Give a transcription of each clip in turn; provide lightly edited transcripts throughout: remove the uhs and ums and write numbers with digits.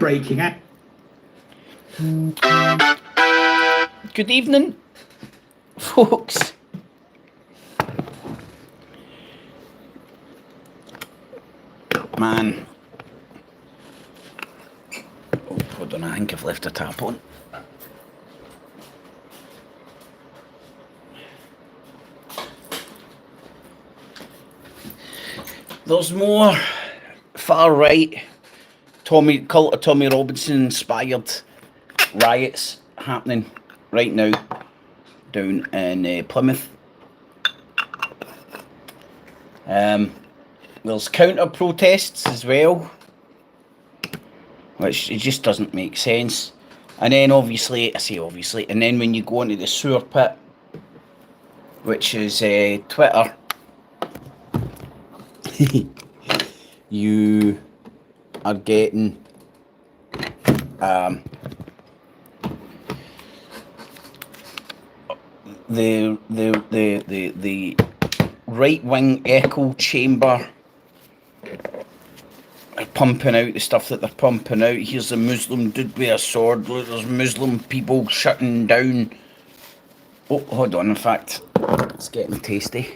breaking out. Good evening, folks. Man. Oh, hold on, I think I've left a tap on. There's more far right cult of Tommy Robinson inspired riots happening right now down in Plymouth. There's counter protests as well, which it just doesn't make sense. And then obviously, I say obviously, and then when you go into the sewer pit, which is Twitter, you are getting the right-wing echo chamber pumping out the stuff that they're pumping out. Here's a Muslim dude with a sword. Look, there's Muslim people shutting down. Oh, hold on, in fact, it's getting tasty.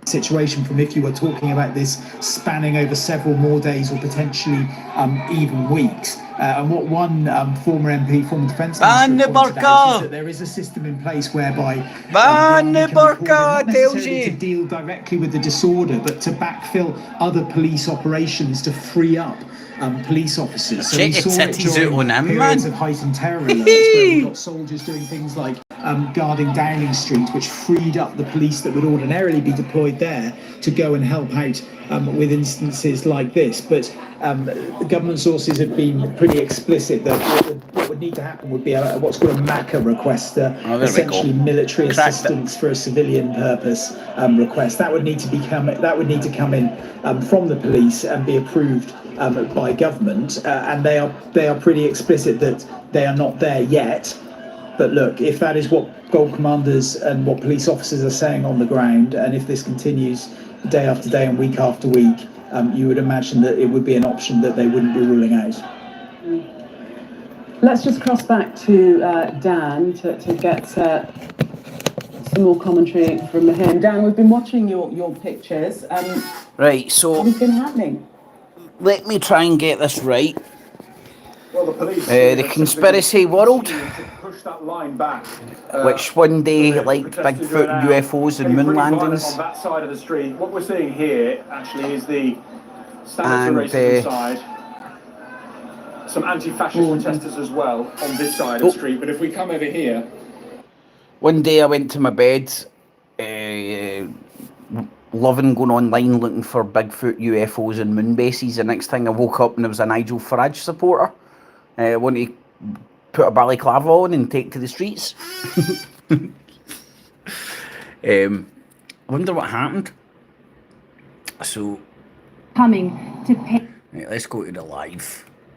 Situation from if you were talking about this spanning over several more days or potentially even weeks. And what one former MP, former defence minister pointed out is that there is a system in place whereby not necessarily to deal directly with the disorder, but to backfill other police operations to free up police officers. So we saw it during periods of heightened terror alerts where we got soldiers doing things like guarding Downing Street, which freed up the police that would ordinarily be deployed there to go and help out with instances like this. But the government sources have been pretty explicit that what would need to happen would be what's called a MACA request, essentially military assistance for a civilian purpose request. That would need to come in from the police and be approved by government, and they are pretty explicit that they are not there yet. But look, if that is what Gold Commanders and what police officers are saying on the ground, and if this continues day after day and week after week, you would imagine that it would be an option that they wouldn't be ruling out. Let's just cross back to Dan to get some more commentary from him. Dan, we've been watching your pictures. Right, so what has been happening? Let me try and get this right. Well, the police, the conspiracy world, push that line back, which one day liked Bigfoot, UFOs and moon landings. On that side of the street, what we're seeing here actually is the standards racism side. Some anti-fascist protesters as well on this side of the street. But if we come over here, one day I went to my bed, loving going online looking for Bigfoot, UFOs and moon bases. The next thing I woke up and there was a Nigel Farage supporter. Wanted to put a balaclava on and take to the streets. I wonder what happened. So coming to pay. Right, let's go to the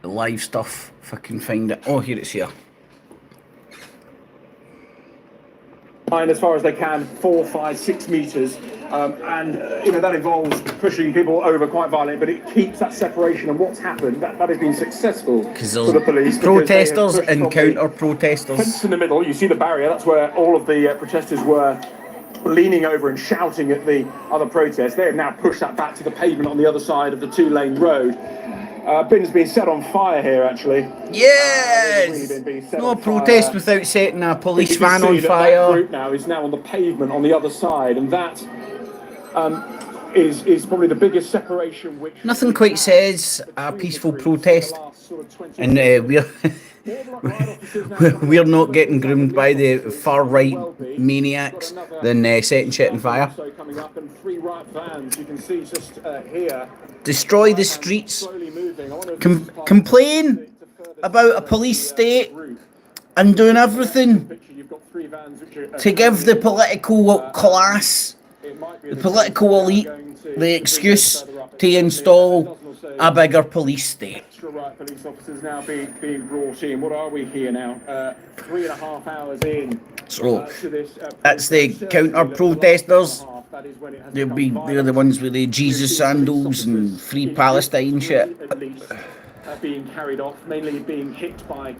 live stuff, if I can find it. Oh, here it's here. as far as they can, 4, 5, 6 meters, and that involves pushing people over quite violently, but it keeps that separation. And what's happened, that has been successful for the police. Protesters and counter-protesters. Fence in the middle, you see the barrier, that's where all of the protesters were leaning over and shouting at the other protests. They have now pushed that back to the pavement on the other side of the 2-lane road. Bin's been set on fire here, actually. Yes! Really no protest without setting a police van on fire. That group now is now on the pavement on the other side, and that is probably the biggest separation. Which nothing quite says a peaceful protest, and we're not getting groomed by the far right maniacs than setting shit on fire. Destroy the streets, complain about a police state, and doing everything to give the political class, the political elite, the excuse to install a bigger police state. Police officers now being brought in. What are we here now? 3.5 hours in So that's the counter-protesters. They're the ones with the Jesus sandals and Free Palestine shit. Being carried off, mainly being hit by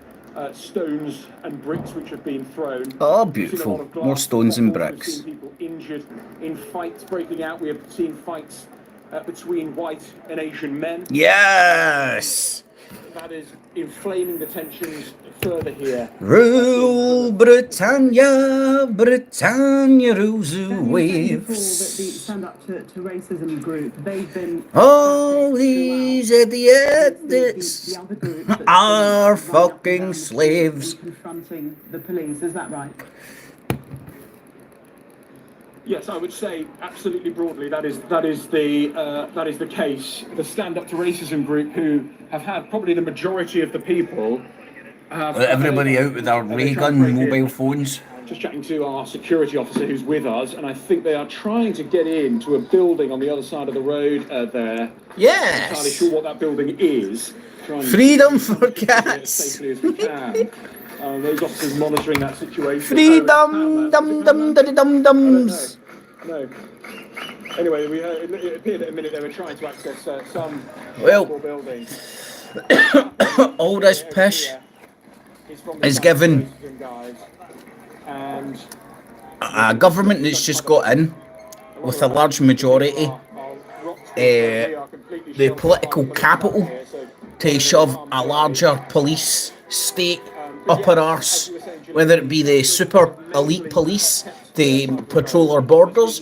stones and bricks which have been thrown. Oh, beautiful. More stones and bricks. We've seen people injured in fights breaking out. We have seen fights between white and Asian men. Yes! That is inflaming the tensions further here. Rule Britannia, Britannia rules the The waves. Stand Up to Racism group, they've been... All these idiots The other group that's are been running up and fucking down the street slaves. and confronting the police, is that right? Yes, I would say absolutely broadly that is the case. The Stand Up to Racism group, who have had probably the majority of the people. Everybody out with their ray gun mobile phones. Just chatting to our security officer who's with us, and I think they are trying to get into a building on the other side of the road there. Yes. I'm not entirely sure what that building is. Freedom for cats. As safely as we can. Those officers monitoring that situation. Freedom, dum dum dum dum dums. No. Anyway, it appeared that a minute they were trying to access some building. All this pish is given a government that's just got in with a large majority, the political capital, to shove a larger police state up our arse, whether it be the super elite police to patrol our borders,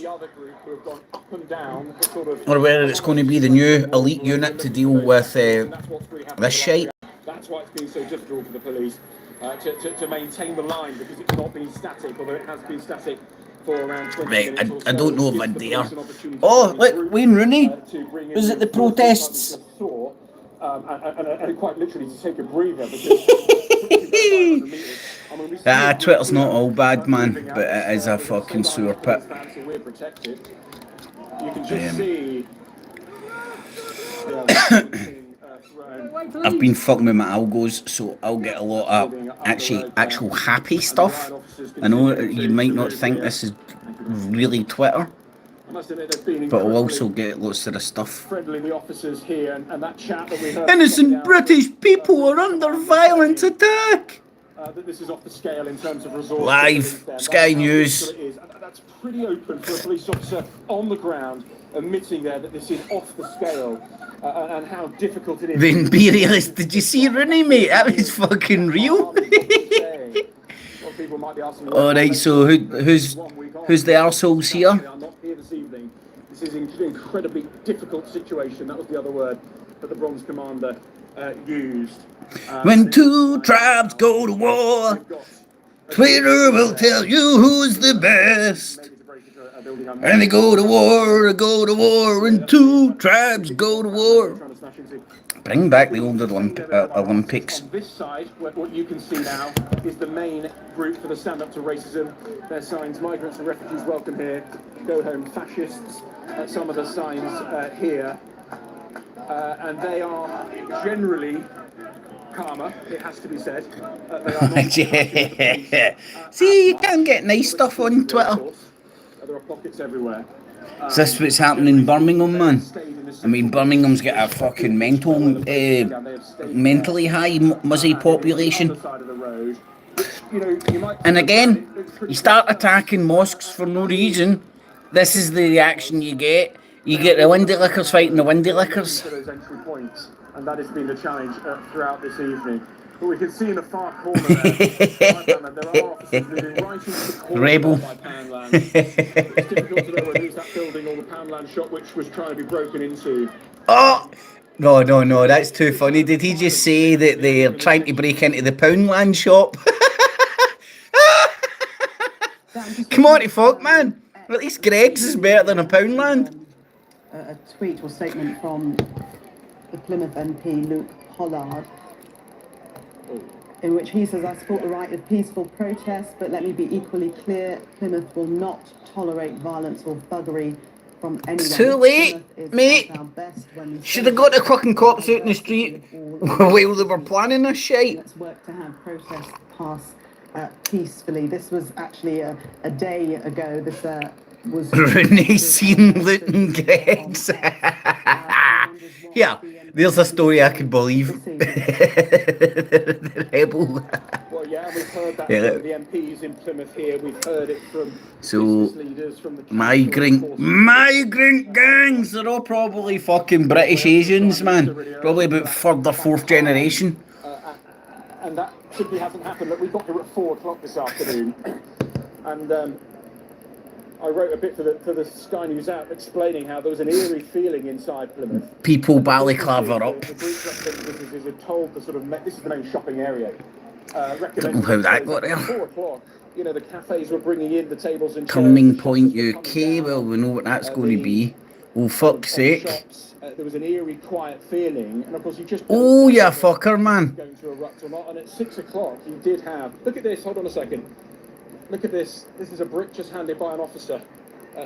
or whether it's going to be the new elite unit to deal with this shite. That's why it's been so difficult for the police to maintain the line, because it's not been static, although it has been static for around 20 minutes or so. I don't know if I dare. Oh, look, Wayne Rooney was at the protests. And quite literally to take a breather, because Twitter's not all bad, man, but it is a fucking sewer pit. You can just see. I've been fucking with my algos, so I'll get a lot of actual happy stuff. I know you might not think this is really Twitter, but I'll also get lots of the stuff. Innocent British people are under violent attack. That this is off the scale in terms of resources. Live, Sky News. That's pretty open for a police officer on the ground, admitting there that this is off the scale, and how difficult it is. Then be realist. Did you see Rooney, mate? That was fucking real. Alright, so who's the arseholes here? I'm not here this evening. This is an incredibly difficult situation. That was the other word that the Bronze Commander used. When two tribes go to war, Twitter will tell you who's the best. And they go to war, when two tribes go to war. Bring back the old Olympics. On this side, what you can see now is the main group for the Stand Up to Racism. Their signs: migrants and refugees welcome here, go home fascists. Some of the signs here. And they are generally calmer, it has to be said. See, you can get nice stuff on Twitter. There are pockets everywhere. Is this what's happening in Birmingham, man? I mean, Birmingham's got a fucking mentally high Muzzy population. And again, you start attacking mosques for no reason. This is the reaction you get. You get the windy lickers fighting the windy lickers. And that has been the challenge throughout this evening. But we can see in the far corner there are officers moving right into the corner Rebel. by Poundland. It's difficult to know whether it's that building or the Poundland shop which was trying to be broken into. Oh! No, that's too funny. Did he just say that they're trying to break into the Poundland shop? Come on, fuck, man. At least Greg's is better than a Poundland. A tweet or statement from the Plymouth MP, Luke Pollard, in which he says, "I support the right of peaceful protest, but let me be equally clear, Plymouth will not tolerate violence or thuggery from anyone." It's too late, mate. Should have got the fucking cops out in the street while they were planning this shit. Let's work to have protests pass peacefully. This was actually a day ago. This was Renacine Luton Greggs. Yeah, there's a story I could believe. The rebel. Well, yeah, we've heard that Yeah. from the MPs in Plymouth here. We've heard it from So, business leaders, from the migrant gangs, they're all probably fucking British Asians, man. Probably about third or fourth generation. And that simply hasn't happened. Look, we got here at 4 o'clock this afternoon, and I wrote a bit for the Sky News app explaining how there was an eerie feeling inside Plymouth. People balaclava up. The group businesses are told the sort of this is the main shopping area. Don't know how that got there. 4 o'clock. You know, the cafes were bringing in the tables and chairs. Turning Point UK, well, we know what that's going to be. Oh, fuck's sake. Shops, there was an eerie, quiet feeling, and of course you just. Oh, you fucker, man. Going to erupt or not, and at 6 o'clock you did have. Look at this. Hold on a second. Look at this. This is a brick just handed by an officer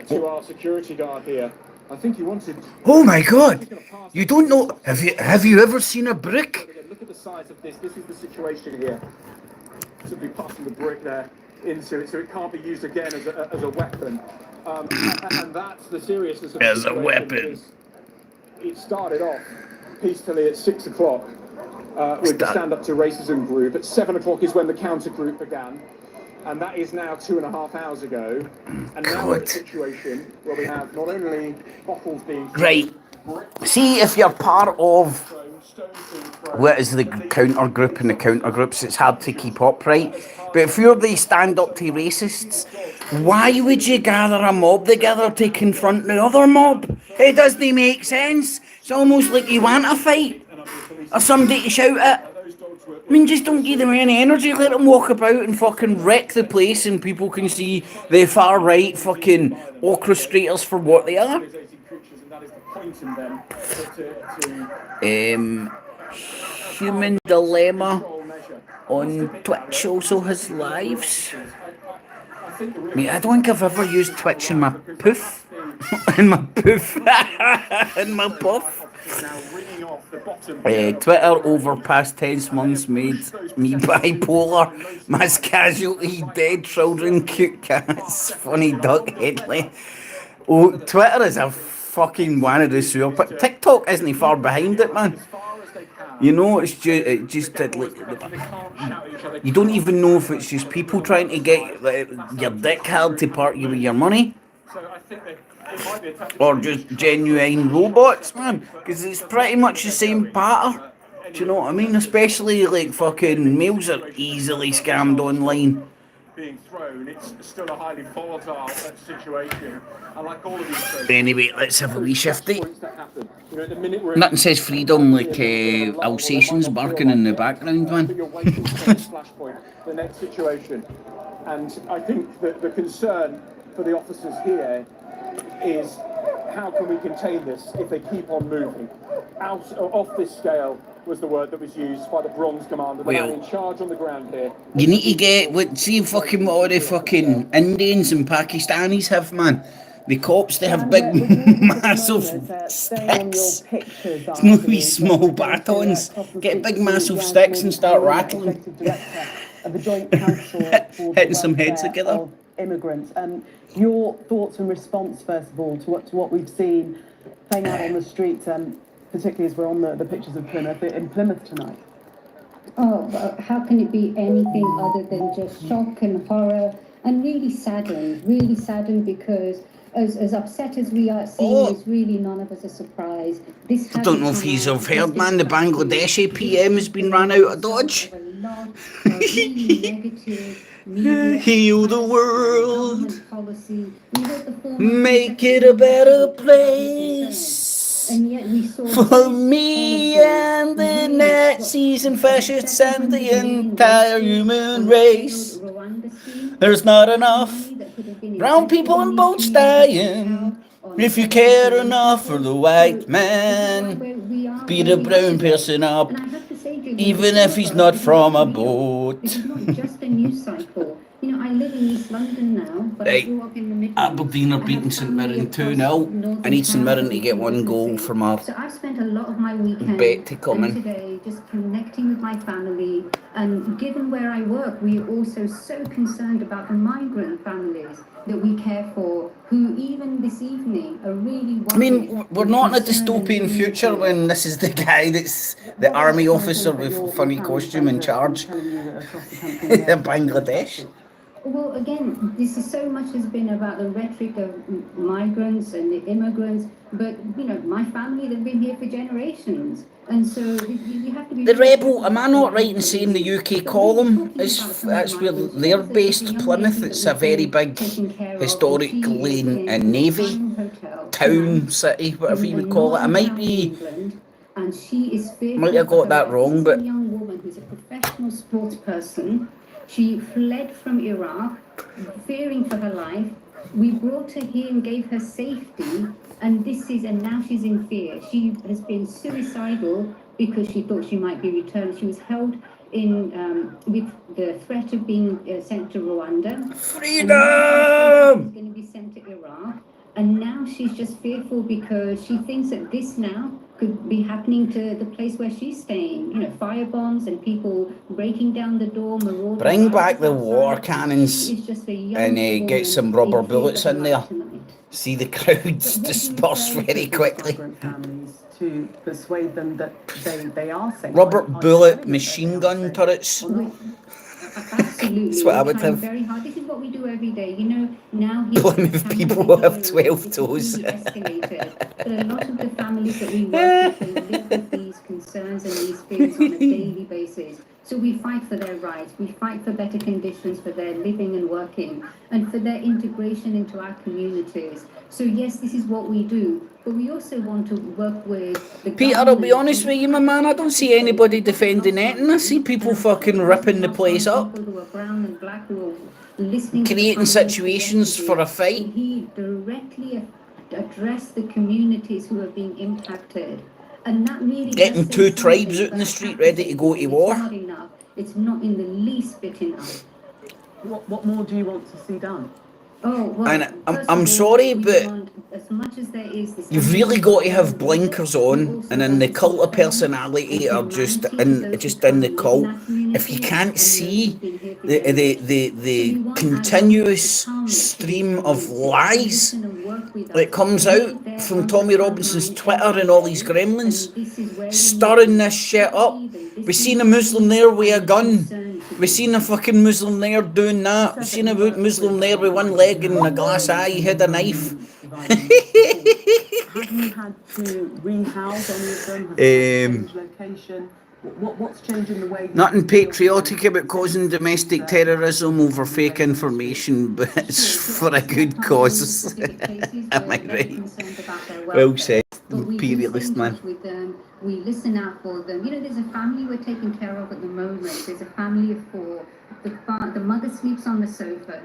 to our security guard here. I think he wanted. Oh my God! You don't know? Have you ever seen a brick? Look at the size of this. This is the situation here. Simply passing the brick there into it, so it can't be used again as a weapon. And that's the seriousness of the As a situation, weapon. because it started off peacefully at 6 o'clock with the Stand Up to Racism group. At 7 o'clock is when the counter group began. And that is now 2.5 hours ago. And now we're in a situation where we have not only bottles being thrown, Right. See, if you're part of what is the counter group and the counter groups, it's hard to keep up, right? But if you're the stand up to racists, why would you gather a mob together to confront the other mob? It doesn't make sense. It's almost like you want a fight or somebody to shout at. I mean, just don't give them any energy. Let them walk about and fucking wreck the place, and people can see the far right fucking orchestrators for what they are. Human Dilemma on Twitch also has lives. Mate, I don't think I've ever used Twitch in my poof. In my poof. In my puff. Twitter over past 10 months made me bipolar. Mass casualty, dead children, cute cats, funny duck headline. Oh, Twitter is a fucking one of the sewer, but TikTok isn't far behind it, man. You know, it's just like, you don't even know if it's just people trying to get your dick hard to part you with your money, or just genuine robots, man, because it's pretty much the same pattern. Do you know what I mean? Especially like fucking males are easily scammed online. Being thrown, it's still a highly volatile situation. And like all of these Anyway, let's have a wee shifty. Nothing says freedom like Alsatians barking in the background, man. The next situation, and I think that the concern for the officers here is how can we contain this if they keep on moving? Off this scale was the word that was used by the Bronze Commander, the man in charge on the ground here. You need to get, see fucking what all the fucking Indians and Pakistanis have, man. The cops, they have big, massive sticks. It's no wee small batons. Get big, massive sticks and start rattling. Hitting some heads together. Immigrants. Your thoughts and response, first of all, to what we've seen playing out on the streets, particularly as we're on the pictures of Plymouth, in Plymouth tonight? Oh, how can it be anything other than just shock and horror, and really saddened because as upset as we are seeing this, really none of us are surprised. I don't know if you've heard, man, the Bangladeshi PM has been run out of Dodge. Heal the world, make it a better place for me and the Nazis and fascists and the entire human race. There's not enough brown people and boats dying. If you care enough for the white man, beat a brown person up, even if he's not from a boat. It's not just a news cycle. You know, I live in East London now, but Right. I grew up in the Midlands. Aberdeen are I have beating St family Mirren across 2-0. Northern I need St Mirren to Ireland get and one goal businesses. from our So I've spent a lot of my weekend bet to come and in. today just connecting with my family. And given where I work, we are also so concerned about the migrant families that we care for, who even this evening are really I mean, worried we're and not in a concerned and dystopian future communicating. when this is the guy that's the What army are some of the officer things that with your funny family costume in friends are charge telling you across the country in now? Bangladesh. Well, again, this is so much has been about the rhetoric of migrants and the immigrants, but you know, my family, they've been here for generations, and so you have to be. The Rebel, am I not right in saying the UK column is that's where they're based, Plymouth? It's a very big historically and navy town, city, whatever you would call it. I might have got that wrong, but a young woman who's a professional sports person. She fled from Iraq, fearing for her life. We brought her here and gave her safety, and now she's in fear. She has been suicidal because she thought she might be returned. She was held in with the threat of being sent to Rwanda. freedom! She's going to be sent to Iraq, and now she's just fearful because she thinks that this now could be happening to the place where she's staying. You know, firebombs and people breaking down the door, marauders. Bring back the water cannons She is just a young and woman get some rubber in fear bullets for her in there. life tonight. See the crowds disperse very quickly. Families to persuade them that they are safe. Rubber bullet machine gun turrets. Absolutely. That's what I would We're trying have. very hard. This is what we do every day. You know, now here Plymouth people will have 12 toes. escalated. But a lot of the families that we work with, they live with these concerns and these fears on a daily basis. So we fight for their rights. We fight for better conditions for their living and working, and for their integration into our communities. So yes, this is what we do. But we also want to work with the Peter, I'll be honest with you, my man, I don't see anybody defending it, and I see people fucking ripping the place up. Creating situations for a fight. He directly addressed the communities who are being impacted. And that really Getting two tribes out in the street ready to go to war. It's not enough. It's not in the least bit enough. What more do you want to see done? Oh, well, And I'm sorry, but as much as there is this, you've really got to have blinkers on, and in the cult of personality are just in the cult. If you can't see the continuous stream of lies that comes out from Tommy Robinson's Twitter and all these gremlins, stirring this shit up. We seen a Muslim there with a gun. We seen a fucking Muslim there doing that. We seen a Muslim there with one leg and a glass eye. He had a knife. Have you had to rehouse any of them? Have you changed location? What's changing the way? Nothing patriotic about causing domestic terrorism over fake information, but it's for a good cause. Am I right? Well said, imperialist man. We listen out for them. You know, there's a family we're taking care of at the moment. There's a family of 4. The mother sleeps on the sofa.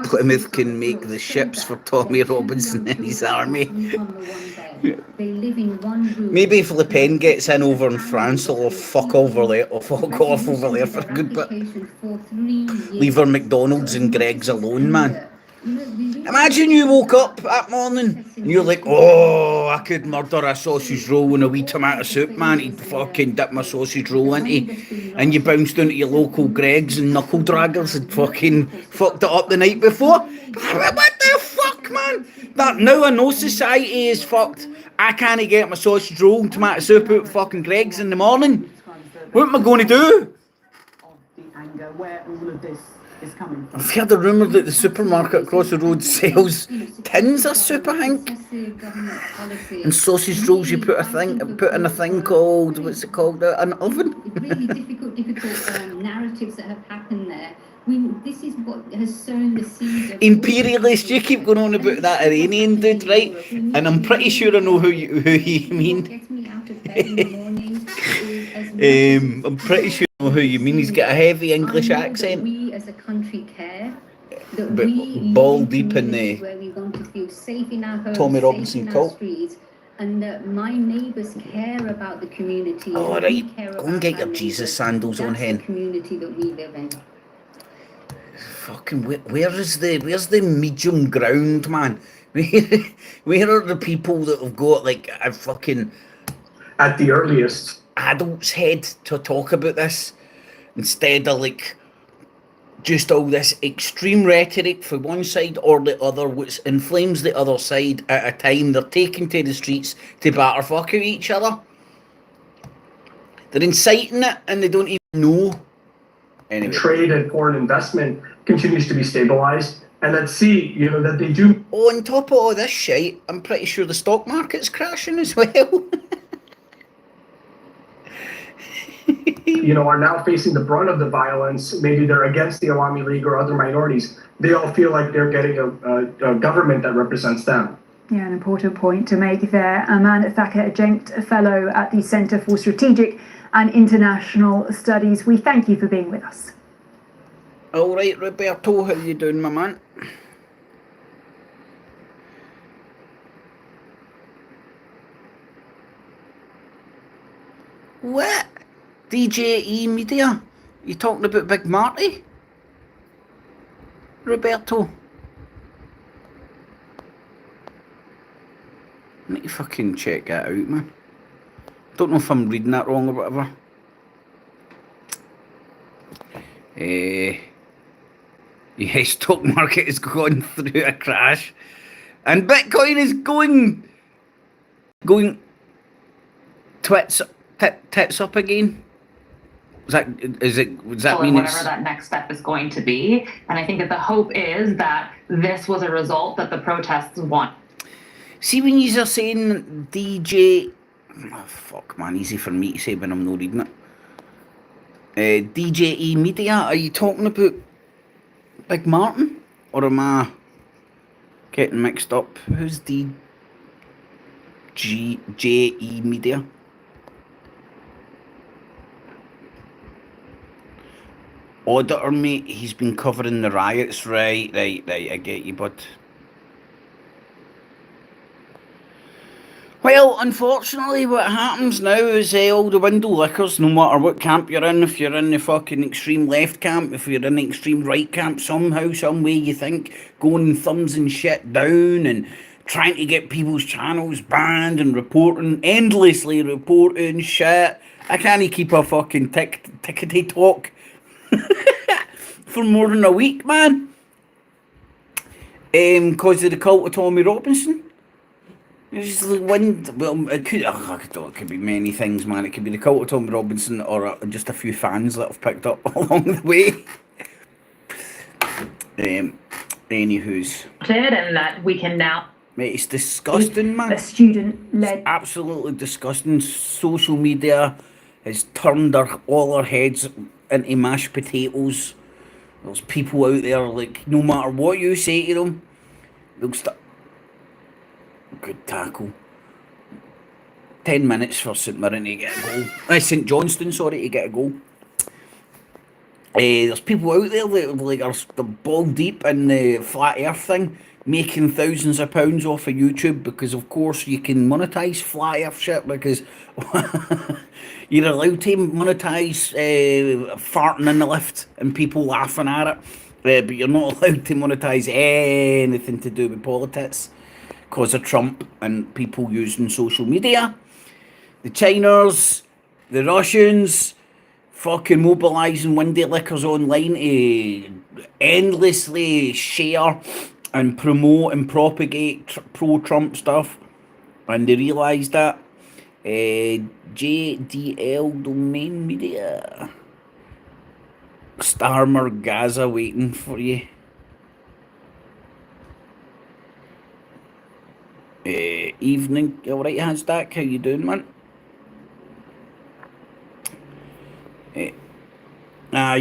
Plymouth can make the ships for Tommy Robinson and his army. They live in one room. Maybe if Le Pen gets in over in France, they'll fuck over there, or fuck off over there for a good bit. Leave our McDonald's and Greg's alone, man. Imagine you woke up that morning and you're like, oh, I could murder a sausage roll in a wee tomato soup, man. He'd fucking dip my sausage roll into. And you bounced into your local Greg's and knuckle draggers had fucking fucked it up the night before. What the fuck, man? That now I know society is fucked. I can't get my sausage roll and tomato soup out of fucking Greg's in the morning. What am I going to do? Where all of this is coming from. I've heard a rumour that the supermarket across the road sells tins of soup, I think, and sausage rolls. You put in a thing called, what's it called, an oven. Really difficult narratives that have happened there. This is what has sown the seeds of Imperialist, you keep going on about that Iranian dude, right? And I'm pretty sure I know who you mean. Gets me out of bed in the morning. I'm pretty sure I know who you mean. He's got a heavy English accent. We as a country care. That But we ball deep in the where we want to feel safe in our homes, Tommy Robinson safe in cult. our streets, and that my neighbours care about the community. Oh, and right. we care Go and about get our your neighbours. Jesus sandals on, That's hen. the community that we live in. Fucking where's the medium ground, man? Where are the people that have got like a fucking At the earliest, adult's head to talk about this instead of like just all this extreme rhetoric for one side or the other, which inflames the other side at a time they're taking to the streets to batter fuck at each other. They're inciting it and they don't even know. Anyway. Trade and foreign investment continues to be stabilized, and let's see, that they do. Oh, on top of all this shit, I'm pretty sure the stock market's crashing as well. Are now facing the brunt of the violence. Maybe they're against the Awami League or other minorities. They all feel like they're getting a government that represents them. Yeah, an important point to make there. Aman Thacker, adjunct fellow at the Centre for Strategic and International Studies. We thank you for being with us. All right, Roberto, how you doing, my man? What? DJE Media? You talking about Big Marty? Roberto? I need to fucking check that out, man. Don't know if I'm reading that wrong or whatever. Yeah, stock market is going through a crash. And Bitcoin is going tits up again. Does that mean whatever that next step is going to be? And I think that the hope is that this was a result that the protests want. See, when you are saying DJ, fuck man, easy for me to say when I'm not reading it. DJE Media, are you talking about Big Martin? Or am I getting mixed up? Who's DJE Media? Auditor, mate, he's been covering the riots. Right, I get you, bud. Well, unfortunately, what happens now is all the window lickers, no matter what camp you're in, if you're in the fucking extreme left camp, if you're in the extreme right camp, somehow, some way you think, going thumbs and shit down and trying to get people's channels banned and endlessly reporting shit. I can't keep a fucking tickety talk for more than a week, man. Because of the cult of Tommy Robinson. It's just it could be many things, man. It could be the cult of Tommy Robinson or just a few fans that have picked up along the way. Anywho's. And that we can now. Mate, it's disgusting, man. A student-led. It's absolutely disgusting. Social media has turned all our heads into mashed potatoes. There's people out there, like, no matter what you say to them, they'll start. Good tackle. 10 minutes for St Mirren to get a goal. St Johnstone, sorry, to get a goal. There's people out there that like are ball deep in the flat earth thing, making thousands of pounds off of YouTube because, of course, you can monetize flat earth shit because you're allowed to monetize farting in the lift and people laughing at it, but you're not allowed to monetize anything to do with politics because of Trump and people using social media. The Chiners, the Russians, fucking mobilising windy lickers online to endlessly share and promote and propagate pro-Trump stuff, and they realised that. JDL Domain Media. Starmer Gaza waiting for you. Evening, alright, Hasdak, how you doing, man?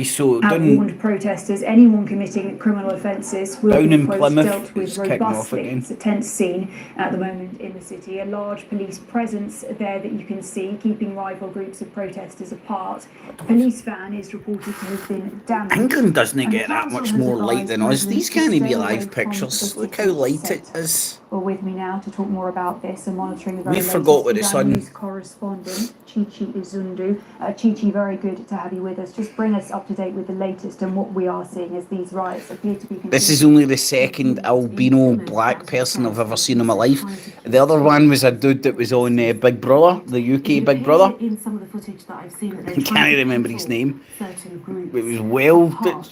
So warned protesters, anyone committing criminal offences will down be in Plymouth, dealt with it's kicking off robustly. again. It's a tense scene at the moment in the city. A large police presence there that you can see, keeping rival groups of protesters apart. A police van is reported to have been damaged. England doesn't And get the that much council more has light than us. advised These can't be residents to live stay away pictures. from Look how the light it centre. is. are with me now to talk more about this and monitoring the very We latest. forgot what it's Our on. news correspondent, Chichi Izundu. Chichi, very good to have you with us. Just bring us up to date with the latest and what we are seeing as these riots appear to be continuing. This is only the second albino black person I've ever seen in my life. The other one was a dude that was on Big Brother, the UK Big Brother. In some of the footage that I've seen, I can't remember his name. certain groups. It was well.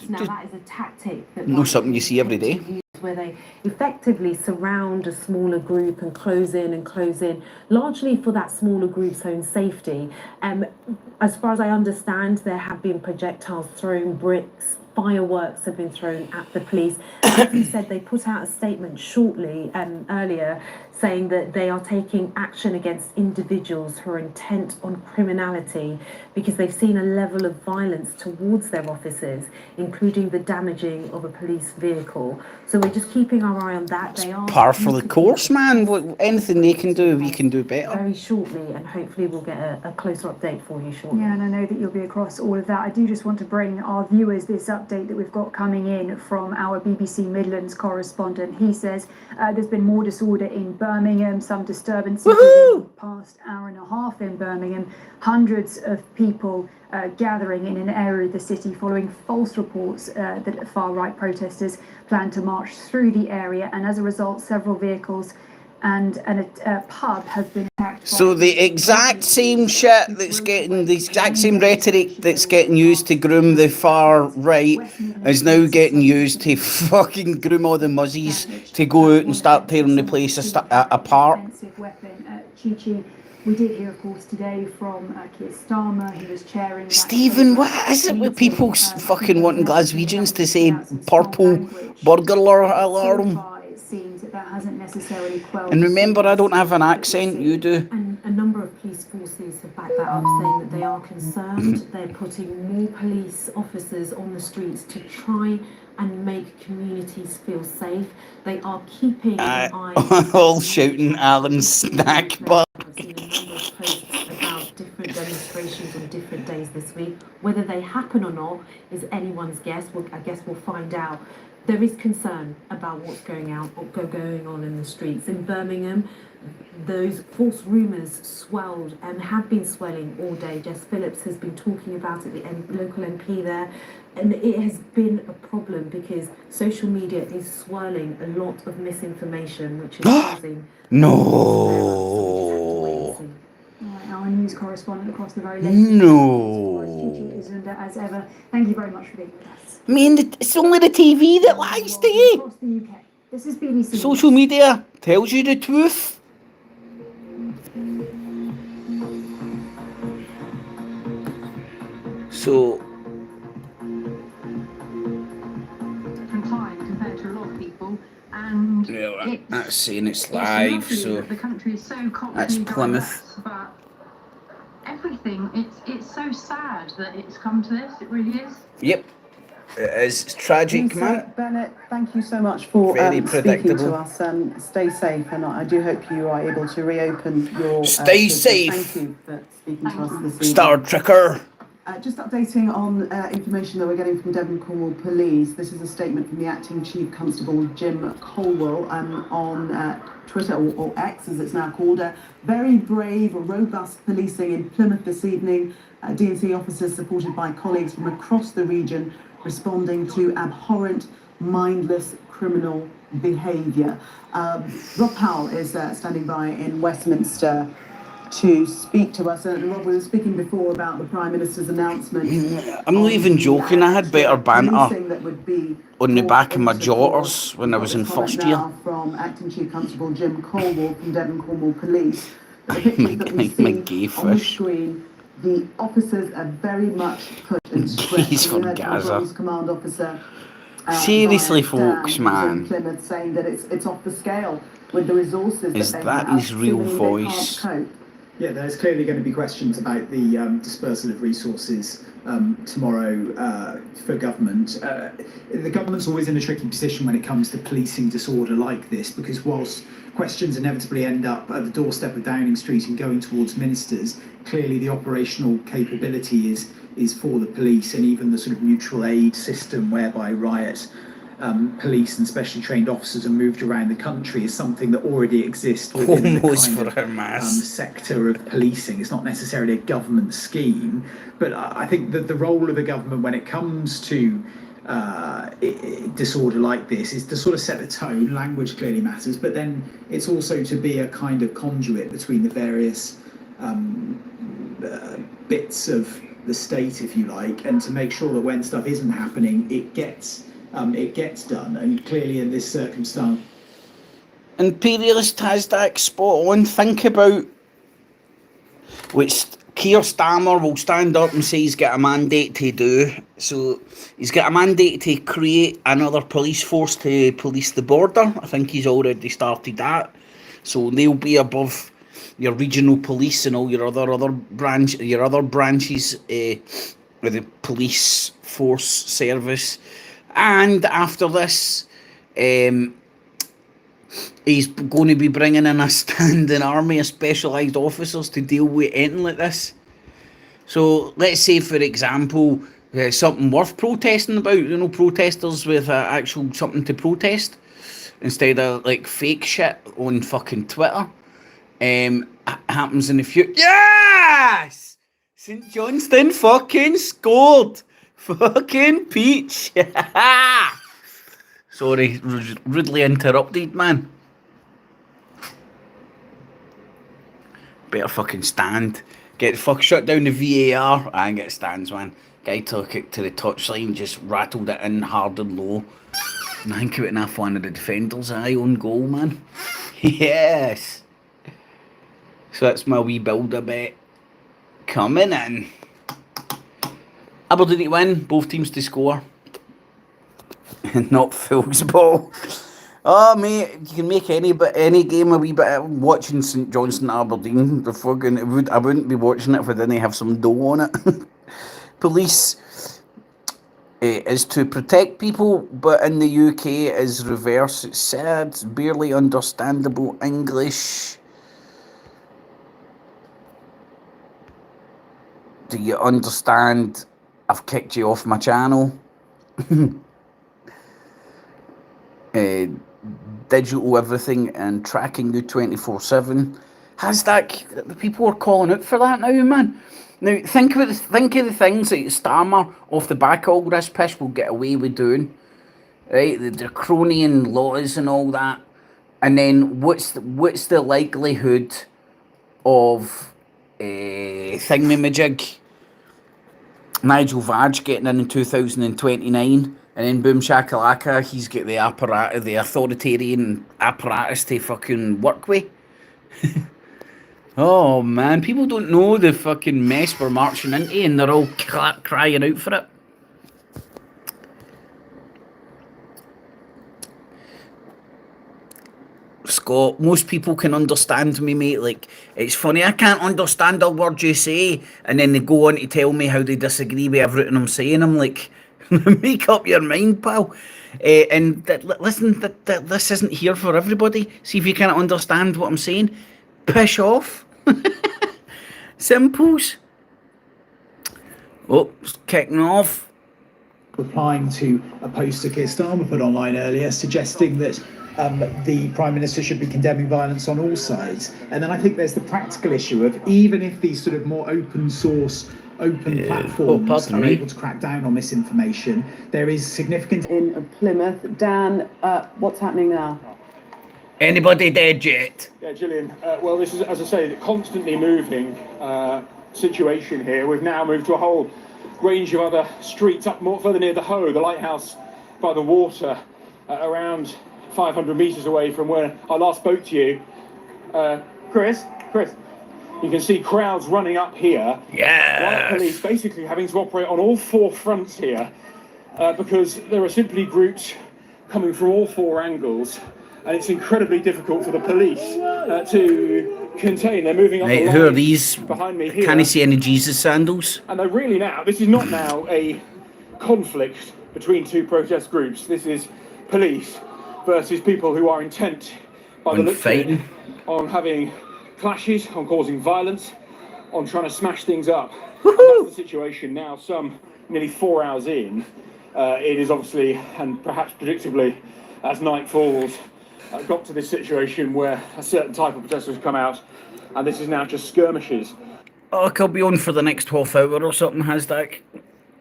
Now that is a tactic that Not something you see every day. where they effectively surround a smaller group and close in, largely for that smaller group's own safety. As far as I understand, there have been projectiles thrown, bricks, fireworks have been thrown at the police. As you said, they put out a statement shortly earlier saying that they are taking action against individuals who are intent on criminality because they've seen a level of violence towards their officers, including the damaging of a police vehicle. So we're just keeping our eye on that. They are par for the course, man. Anything they can do, we can do better. Very shortly, and hopefully we'll get a closer update for you shortly. Yeah, and I know that you'll be across all of that. I do just want to bring our viewers this update that we've got coming in from our BBC Midlands correspondent. He says there's been more disorder in Birmingham, some disturbances in the past hour and a half in Birmingham. Hundreds of people gathering in an area of the city following false reports that far-right protesters plan to march through the area, and as a result, several vehicles and a pub has been attacked. So the exact same shit that's getting, the exact same rhetoric that's getting used to groom the far right is now getting used to fucking groom all the muzzies to go out and start tearing the place apart. We did hear, of course, today from Keir Starmer, who was chairing... Stephen, what is it with people fucking wanting Glaswegians to say purple burglar alarm? And remember, I don't have an accent, you do. And a number of police forces have backed that up, saying that they are concerned. They're putting more police officers on the streets to try and make communities feel safe. They are keeping an eye all shouting Alan Snack Bar. I've seen a number of posts about different demonstrations on different days this week. Whether they happen or not is anyone's guess. I guess we'll find out. There is concern about what's going on in the streets. In Birmingham, those false rumours swelled and have been swelling all day. Jess Phillips has been talking about it, the local MP there, and it has been a problem because social media is swirling a lot of misinformation, which is causing... No. Our news correspondent across the very latest. No. As ever, thank you very much for being with us. I mean, it's only the TV that lies to you. Across the UK. This is BBC. Social media tells you the truth. So, Time compared to a lot of people, and yeah, that's saying it's live, so the country is so that's Plymouth. diverse, but everything, it's so sad that it's come to this. It really is. Yep, it is. It's tragic, Lisa, man. Bennett, thank you so much for Very speaking predictable. to us. Stay safe, and I do hope you are able to reopen your... Stay business. safe. Thank you for speaking to us this evening. Star Trekker. Just updating on information that we're getting from Devon Cornwall Police. This is a statement from the Acting Chief Constable Jim Colwell on Twitter, or X as it's now called. Very brave, robust policing in Plymouth this evening. D&C officers supported by colleagues from across the region responding to abhorrent, mindless criminal behaviour. Rob Powell is standing by in Westminster to speak to us. Rob, we were speaking before about the Prime Minister's announcement. I'm not even joking, I had better banter That would be on the back of my jotters when I was in first year. From Acting Chief Constable Jim Colwell from Devon Cornwall Police. The pictures that we see my gay on the fish. screen, the officers are very much put in stress. He's from We heard Gaza. Britain's Command Officer, Seriously, Brian folks, Stan, man. in Plymouth, saying that it's off the scale with the resources Is that they that have, his real seemingly they voice? can't cope. Yeah, there's clearly going to be questions about the dispersal of resources tomorrow for government. The government's always in a tricky position when it comes to policing disorder like this, because whilst questions inevitably end up at the doorstep of Downing Street and going towards ministers, clearly the operational capability is for the police, and even the sort of mutual aid system whereby riots police and specially trained officers are moved around the country is something that already exists within the kind of sector of policing. It's not necessarily a government scheme, but I think that the role of the government when it comes to disorder like this is to sort of set the tone. Language clearly matters, but then it's also to be a kind of conduit between the various bits of the state, if you like, and to make sure that when stuff isn't happening, it gets done. And clearly in this circumstance, Imperialist has that spot on. Think about which Keir Starmer will stand up and say he's got a mandate to do. So he's got a mandate to create another police force to police the border. I think he's already started that. So they'll be above your regional police and all your other branches with the police force service. And after this, he's going to be bringing in a standing army of specialised officers to deal with anything like this. So let's say, for example, something worth protesting about, protesters with actual something to protest, instead of like fake shit on fucking Twitter. Happens in the future. Yes! St Johnstone fucking scored! Fucking peach! Sorry, rudely interrupted, man. Better fucking stand. Shut down the VAR and get stands, man. Guy took it to the touchline, just rattled it in hard and low. And I think it went off one of the defenders' eye on goal, man. Yes! So that's my wee builder bet coming in. Aberdeen to win, both teams to score. Not Phil's ball. Oh mate, you can make any game a wee bit. Watching St Johnstone Aberdeen, I wouldn't be watching it if I didn't have some dough on it. Police is to protect people, but in the UK is reverse. It's sad, it's barely understandable English. Do you understand? I've kicked you off my channel. Digital everything and tracking you 24/7. Has that? The people are calling out for that now, man. Now think of the things that Starmer off the back of all this piss will get away with doing, right? The draconian laws and all that, and then what's the likelihood of thingamajig Nigel Farage getting in 2029? And then boom shakalaka, he's got the apparatus, the authoritarian apparatus to fucking work with. Oh man, people don't know the fucking mess we're marching into, and they're all crying out for it. Scott, most people can understand me, mate. Like, it's funny, I can't understand a word you say, and then they go on to tell me how they disagree with everything I'm saying. I'm like, make up your mind, pal. Listen, this isn't here for everybody. See if you can't understand what I'm saying. Piss off. Simples. Oh, it's kicking off. Replying to a post that Keir Starmer put online earlier, suggesting that the Prime Minister should be condemning violence on all sides. And then I think there's the practical issue of, even if these sort of more open source, open platforms are able to crack down on misinformation, there is significant... In Plymouth. Dan, what's happening now? Anybody dead yet? Yeah, Gillian. Well, this is, as I say, the constantly moving situation here. We've now moved to a whole range of other streets up more further near the Hoe, the lighthouse by the water, around 500 metres away from where I last spoke to you. Chris, you can see crowds running up here. Yeah. Riot police basically having to operate on all four fronts here because there are simply groups coming from all four angles, and it's incredibly difficult for the police to contain. They're moving up the line. Who are these? Behind me here. Can I see any Jesus sandals? And they're really now, this is not now a conflict between two protest groups. This is police versus people who are intent, by the looks of it, on having clashes, on causing violence, on trying to smash things up. That's the situation now, some nearly 4 hours in. it is obviously, and perhaps predictably, as night falls, got to this situation where a certain type of protesters come out, and this is now just skirmishes. Oh, I'll be on for the next 12 hour or something, Hashtag.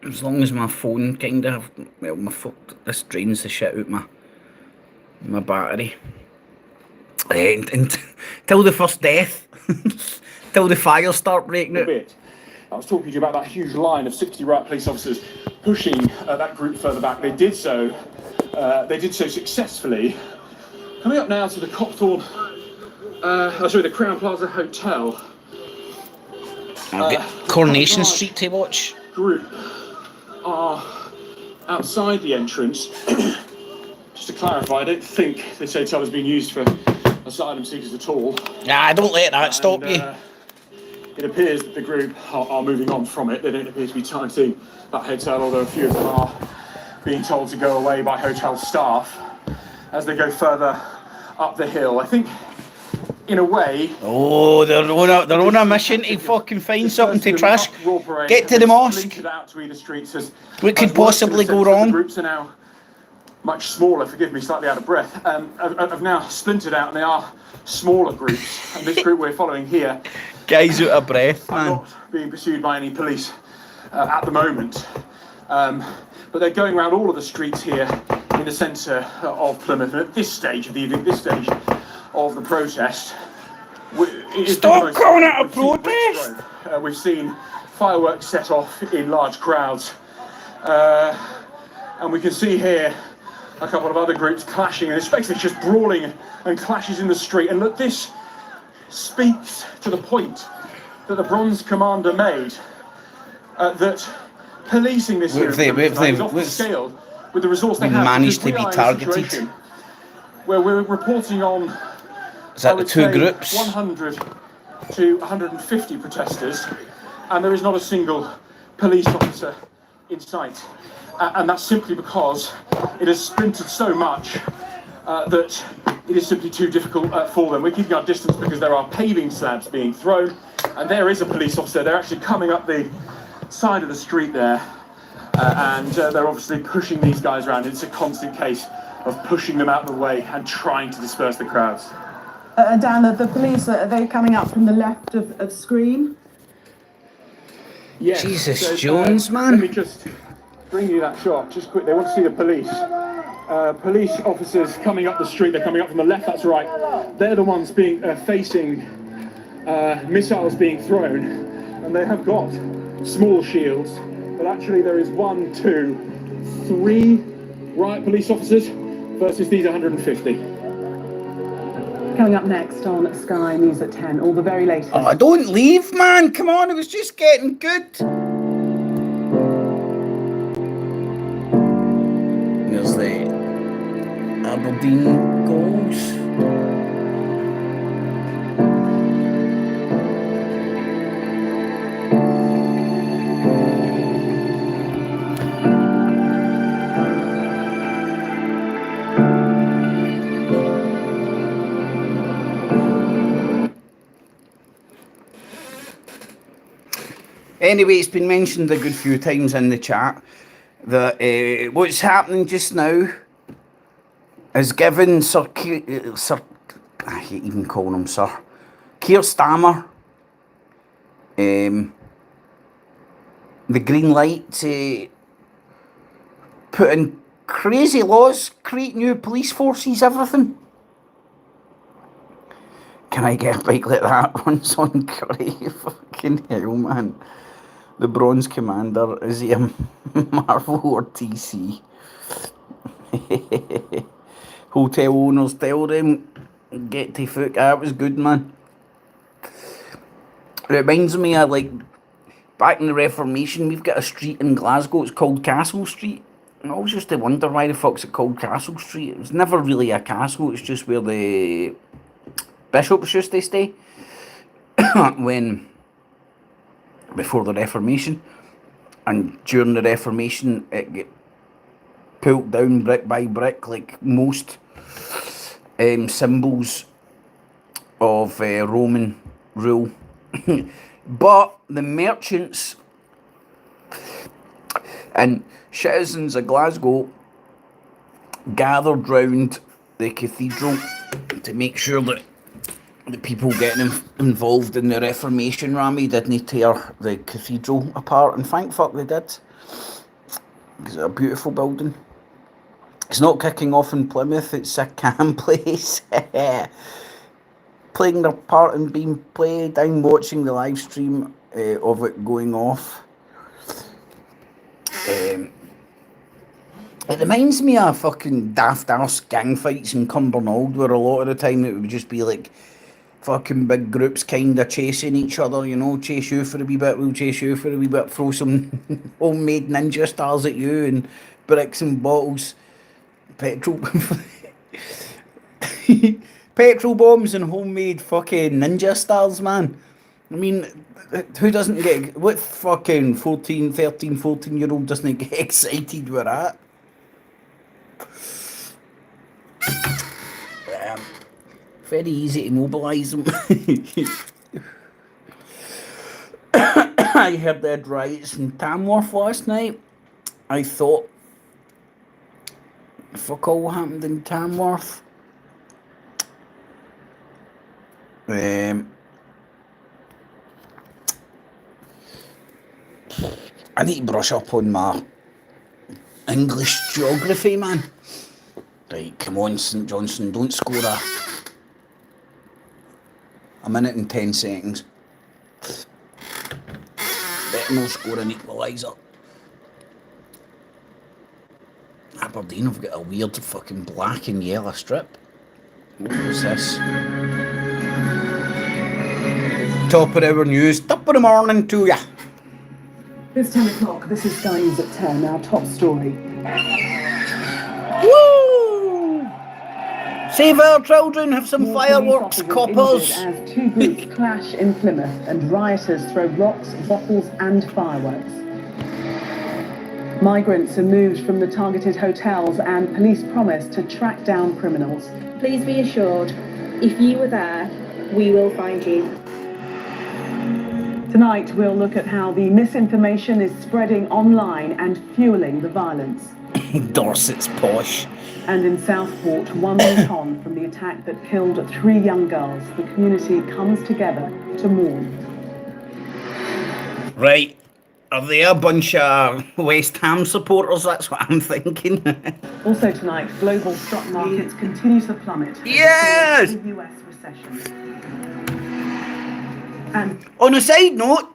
As long as my phone kind of, well, this drains the shit out my battery. And till the first death, till the fires start breaking out. I was talking to you about that huge line of 60 riot police officers pushing that group further back. They did so successfully. Coming up now to the the Crown Plaza Hotel. I've got Coronation Street to watch. Group are outside the entrance. Just to clarify, I don't think this hotel has been used for asylum seekers at all. Nah, don't let that stop you. It appears that the group are moving on from it. They don't appear to be targeting that hotel, although a few of them are being told to go away by hotel staff as they go further up the hill. I think, in a way... Oh, they're on a mission to fucking find something to trash. Get to the mosque. What could possibly go wrong? The groups are now much smaller, forgive me, slightly out of breath, have now splintered out, and they are smaller groups. And this group we're following here... Guys out of breath, man. Not being pursued by any police at the moment. But they're going around all of the streets here in the centre of Plymouth. And at this stage of the evening, this stage of the protest... Stop calling it a protest! We've seen fireworks set off in large crowds. And we can see here a couple of other groups clashing, and it's basically just brawling and clashes in the street. And look, this speaks to the point that the Bronze Commander made, that policing this is off the scale with the resource they have. Managed to be targeted. Where we're reporting on, is that the two groups? 100 to 150 protesters, and there is not a single police officer in sight. And that's simply because it has splintered so much that it is simply too difficult for them. We're keeping our distance because there are paving slabs being thrown, and there is a police officer. They're actually coming up the side of the street there, and they're obviously pushing these guys around. It's a constant case of pushing them out of the way and trying to disperse the crowds. Dan, the police, are they coming up from the left of screen? Yes. Jesus, so, Jones, man. Let me just bring you that shot, just quick. They want to see the police. Police officers coming up the street. They're coming up from the left, that's right. They're the ones being facing missiles being thrown, and they have got small shields, but actually there is 1, 2, 3 riot police officers versus these 150. Coming up next on Sky News at 10, all the very latest. Oh, don't leave, man. Come on, it was just getting good. There's the Aberdeen goals. Anyway, it's been mentioned a good few times in the chat that what's happening just now is giving I hate even calling him Sir, Keir Starmer the green light to put in crazy laws, create new police forces, everything. Can I get a bike like that once on Cray? Fucking hell, man. The Bronze Commander, is he a Marvel or TC? Hotel owners, tell them, get to fuck. That was good, man. It reminds me of, like, back in the Reformation, we've got a street in Glasgow, it's called Castle Street. And I always used to wonder why the fuck's it called Castle Street. It was never really a castle, it's just where the bishops used to stay. Before the Reformation, and during the Reformation it got pulled down brick by brick, like most symbols of Roman rule. But the merchants And citizens of Glasgow gathered round the cathedral to make sure that the people getting involved in the Reformation Rammy didn't tear the cathedral apart, and thank fuck they did. It's a beautiful building. It's not kicking off in Plymouth, it's a calm place. Playing their part and being played. I'm watching the live stream of it going off. It reminds me of fucking daft ass gang fights in Cumbernauld, where a lot of the time it would just be like fucking big groups kind of chasing each other, you know, chase you for a wee bit, we'll chase you for a wee bit, throw some homemade ninja stars at you and bricks and bottles, petrol petrol bombs and homemade fucking ninja stars, man. I mean, who doesn't get, what fucking 14-year-old doesn't get excited with that? Very easy to mobilise them. I heard they had riots in Tamworth last night. I thought, fuck all happened in Tamworth. I need to brush up on my English geography, man. Right, come on, St Johnstone, don't score a minute and 10 seconds. Better not score an equaliser. Aberdeen have got a weird fucking black and yellow strip. What is this? Top of our news, top of the morning to ya. It's 10 o'clock. This is Sky News at 10. Our top story. Woo! Save our children, have some fireworks, coppers. As two groups clash in Plymouth and rioters throw rocks, bottles and fireworks. Migrants are moved from the targeted hotels and police promise to track down criminals. Please be assured, if you were there, we will find you. Tonight, we'll look at how the misinformation is spreading online and fueling the violence. Dorset's posh. And in Southport, 1 week on from the attack that killed 3 young girls, the community comes together to mourn. Right. Are they a bunch of West Ham supporters? That's what I'm thinking. Also tonight, global stock markets continue to plummet. Yes! The US recession. And on a side note,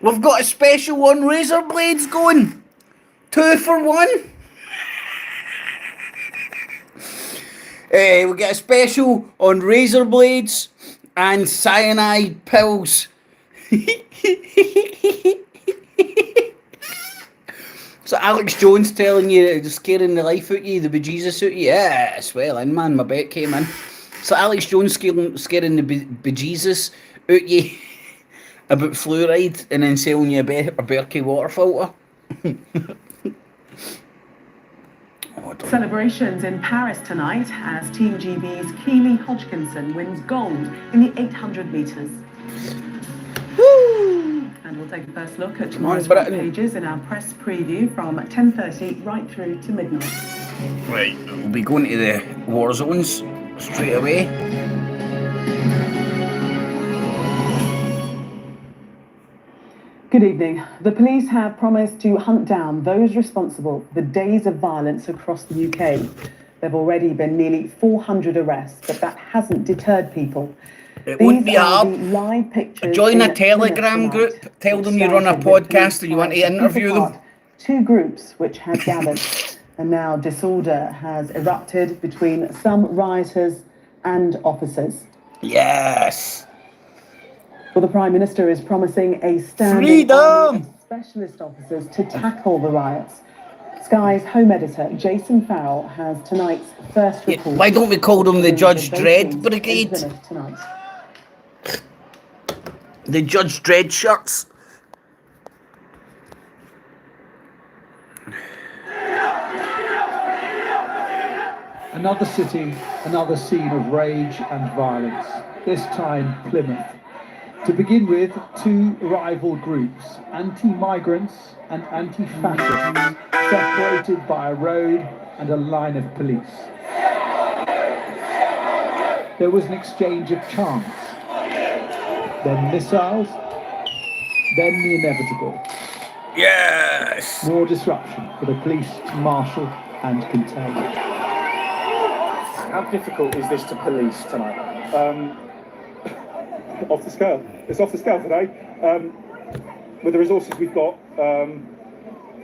we've got a special on razor blades going. 2 for 1. We get a special on razor blades and cyanide pills. So Alex Jones telling you, scaring the life out of you, the bejesus out of you. Yes, well in man, my bet came in. So Alex Jones scaring the bejesus out of you about fluoride and then selling you a Berkey water filter. Celebrations in Paris tonight as Team GB's Keely Hodgkinson wins gold in the 800 metres. Woo! And we'll take a first look at tomorrow's front pages in our press preview from 10:30 right through to midnight. Right, we'll be going to the war zones straight away. Good evening. The police have promised to hunt down those responsible for the days of violence across the UK. There have already been nearly 400 arrests, but that hasn't deterred people. It wouldn't be hard. Live pictures join a Telegram group, tell them you run a podcast and you want to interview them. 2 groups which had gathered, and now disorder has erupted between some rioters and officers. Yes. Well, the Prime Minister is promising a standing freedom army of specialist officers to tackle the riots. Sky's Home Editor, Jason Farrell, has tonight's first report. Why don't we call them the Judge Dredd Brigade? Tonight. The Judge Dredd shirts. Another city, another scene of rage and violence. This time, Plymouth. To begin with, two rival groups, anti-migrants and anti-fascists, separated by a road and a line of police. There was an exchange of chants, then missiles, then the inevitable. Yes! More disruption for the police to marshal and contain. How difficult is this to police tonight? Off the scale. It's off the scale today. With the resources we've got,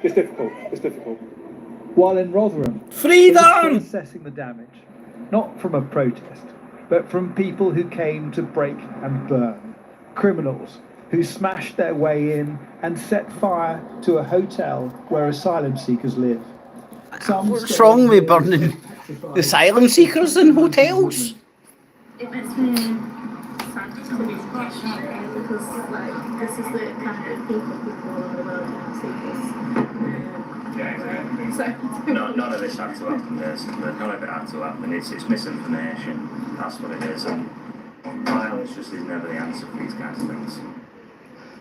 it's difficult. It's difficult. While in Rotherham, freedom! Assessing the damage, not from a protest, but from people who came to break and burn. Criminals who smashed their way in and set fire to a hotel where asylum seekers live. What's wrong with burning asylum seekers in hotels? It makes me sad to be passionate because, like, this is the kind of people all over the world who see this. No, none of this had to happen. None of it had to happen. It's misinformation. That's what it is. And violence just is never the answer for these kinds of things.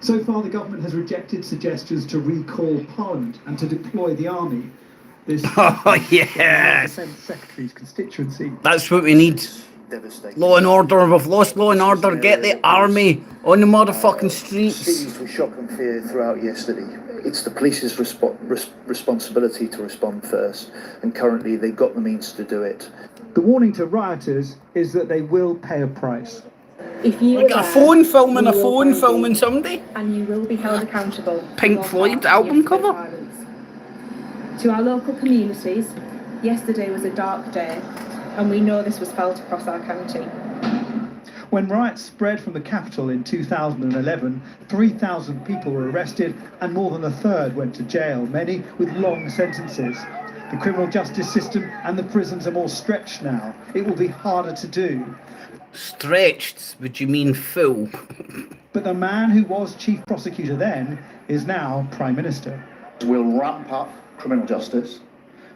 So far, the government has rejected suggestions to recall Parliament and to deploy the army. This yes! Secretary's constituency. That's what we need. Law and order. We've lost law and order. Get the army on the motherfucking streets. Seized with shock and fear throughout yesterday. It's the police's responsibility to respond first, and currently they've got the means to do it. The warning to rioters is that they will pay a price. If you like a phone filming somebody. And you will be held accountable. Pink Floyd album cover. To our local communities, yesterday was a dark day, and we know this was felt across our county. When riots spread from the capital in 2011, 3,000 people were arrested and more than a third went to jail, many with long sentences. The criminal justice system and the prisons are more stretched now. It will be harder to do. Stretched? Would you mean full? But the man who was chief prosecutor then is now Prime Minister. We'll ramp up criminal justice.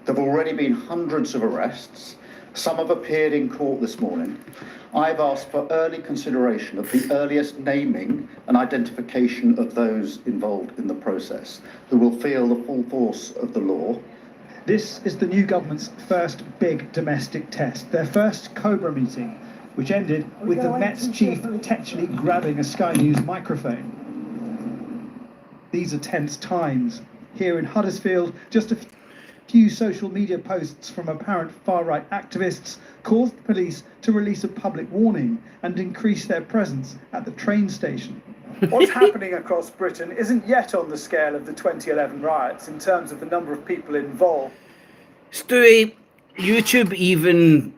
There have already been hundreds of arrests. Some have appeared in court this morning. I've asked for early consideration of the earliest naming and identification of those involved in the process, who will feel the full force of the law. This is the new government's first big domestic test, their first Cobra meeting, which ended with the Met's chief technically grabbing a Sky News microphone. These are tense times. Here in Huddersfield, just a few social media posts from apparent far-right activists caused the police to release a public warning and increase their presence at the train station. What's happening across Britain isn't yet on the scale of the 2011 riots in terms of the number of people involved. Stewie, YouTube even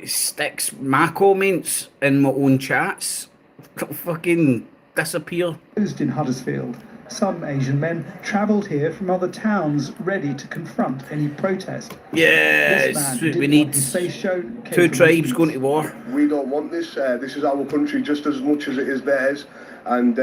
sticks my comments in my own chats. Fucking disappear. In Huddersfield, some Asian men travelled here from other towns ready to confront any protest. Yes, we need two tribes going to war. We don't want this. This is our country just as much as it is theirs. And,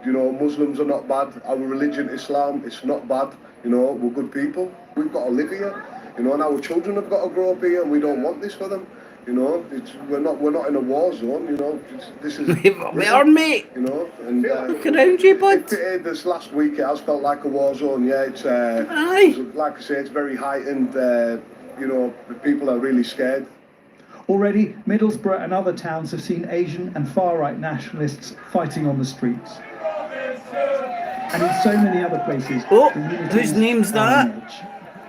you know, Muslims are not bad. Our religion, Islam, it's not bad. You know, we're good people. We've got to live here. You know, and our children have got to grow up here, and we don't want this for them. You know, we're not in a war zone. You know, this is. We are, mate. You know, and look around you, bud. This last week it has felt like a war zone. Yeah, it's like I say, it's very heightened. You know, people are really scared. Already, Middlesbrough and other towns have seen Asian and far-right nationalists fighting on the streets. And in so many other places. Oh, whose name's that?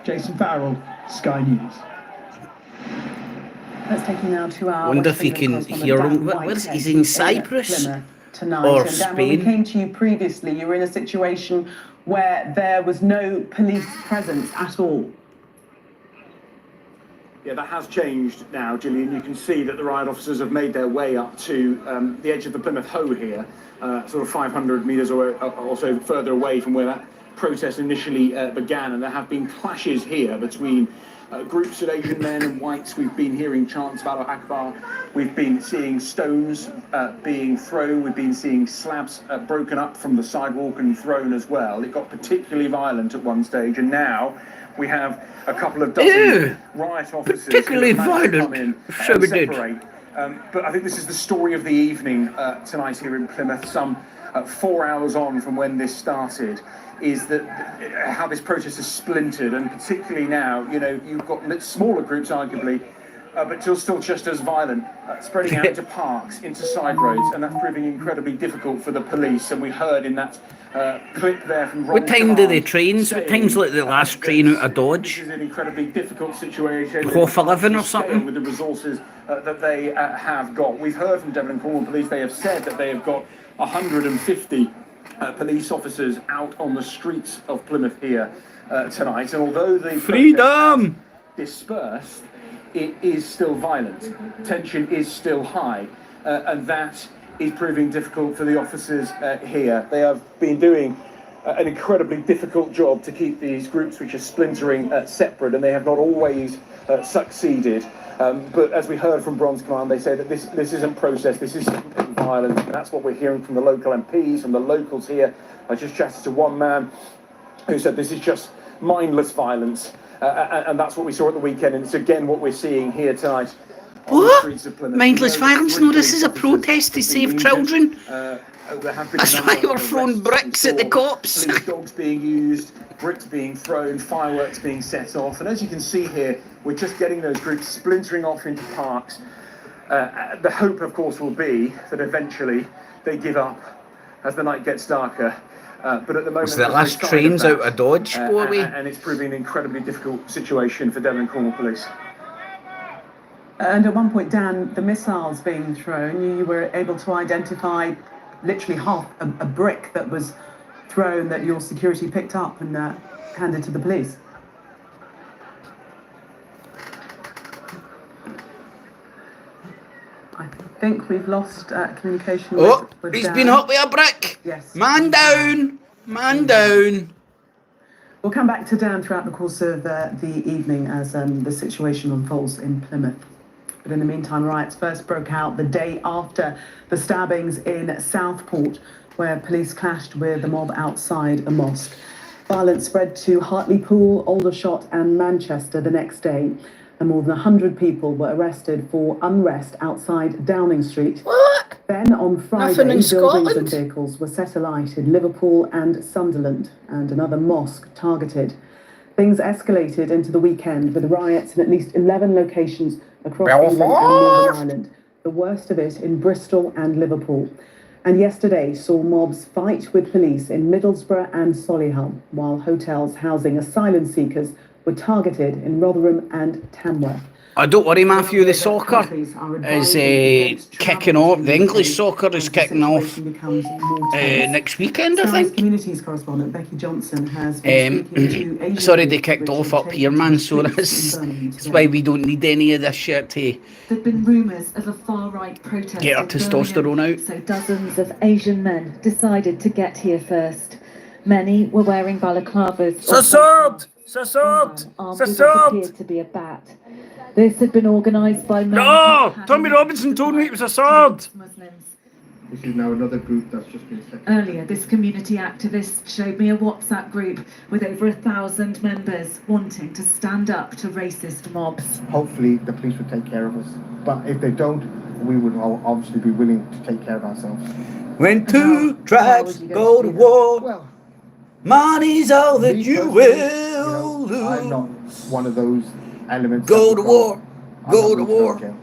Jason Farrell, Sky News. Let's take you now to our. Wonder if you can hear him. He's in Cyprus or Spain. When we came to you previously, you were in a situation where there was no police presence at all. Yeah, that has changed now, Gillian. You can see that the riot officers have made their way up to the edge of the Plymouth Hoe here, sort of 500 metres or so further away from where that protest initially began. And there have been clashes here between groups of Asian men and whites. We've been hearing chants of Allah Akbar. We've been seeing stones being thrown. We've been seeing slabs broken up from the sidewalk and thrown as well. It got particularly violent at one stage, and now we have a couple of dozen riot officers particularly violent. come in So we separate But I think this is the story of the evening tonight here in Plymouth, some 4 hours on from when this started, is that how this protest has splintered, and particularly now, you know, you've got smaller groups arguably, but still just as violent, spreading out into parks, into side roads, and that's proving incredibly difficult for the police. And we heard in that clip there from Ron What time do the Command trains? What time's like the last train out of Dodge? This is an incredibly difficult situation. 11 or something? With the resources that they have got. We've heard from Devon and Cornwall Police, they have said that they have got 150 police officers out on the streets of Plymouth here tonight. And although the freedom dispersed, it is still violent. Tension is still high, and that is proving difficult for the officers here. They have been doing an incredibly difficult job to keep these groups which are splintering separate, and they have not always succeeded. But as we heard from Bronze Command, they say that this isn't process, this is violence, and that's what we're hearing from the local MPs, from the locals here. I just chatted to one man who said this is just mindless violence. And that's what we saw at the weekend, and it's again what we're seeing here tonight on the streets of Plymouth. Mindless violence? No, this is a protest to save children. That's why we're throwing bricks at the cops. Police dogs being used, bricks being thrown, fireworks being set off, and as you can see here, we're just getting those groups splintering off into parks. The hope, of course, will be that eventually they give up as the night gets darker. But at the moment, was the last trains out of Dodge, and it's proving an incredibly difficult situation for Devon and Cornwall Police. And at one point, Dan, the missiles being thrown, you were able to identify literally half a brick that was thrown that your security picked up and handed to the police. I think we've lost communication. With he's been hit with a brick. Yes. Man down. Man down. We'll come back to Dan throughout the course of the evening as the situation unfolds in Plymouth. But in the meantime, riots first broke out the day after the stabbings in Southport, where police clashed with the mob outside a mosque. Violence spread to Hartlepool, Aldershot and Manchester the next day, and more than 100 people were arrested for unrest outside Downing Street. What? Then on Friday, buildings Scotland? and vehicles were set alight in Liverpool and Sunderland, and another mosque targeted. Things escalated into the weekend with riots in at least 11 locations across England and Northern Ireland, the worst of it in Bristol and Liverpool. And yesterday saw mobs fight with police in Middlesbrough and Solihull, while hotels housing asylum seekers were targeted in Rotherham and Tamworth. Don't worry, Matthew, the soccer is kicking off. The English soccer is kicking off next weekend, I think. Communities correspondent Becky Johnson has been speaking to Asian sorry, they kicked off up here, man, so that's why we don't need any of this shit to There've been rumours of a far-right protest. get our testosterone out. So dozens of Asian men decided to get here first. Many were wearing balaclavas. Armed with what appeared to be a bat. This had been organised by men. No! Tommy Robinson told me it was a sword! Muslims. This is now another group that's just been set. Earlier, this community activist showed me a WhatsApp group with over 1,000 members wanting to stand up to racist mobs. Hopefully the police will take care of us. But if they don't, we would obviously be willing to take care of ourselves. When two tribes go to war, money's all that you will lose. I'm not one of those elements. Go to war. Go to war.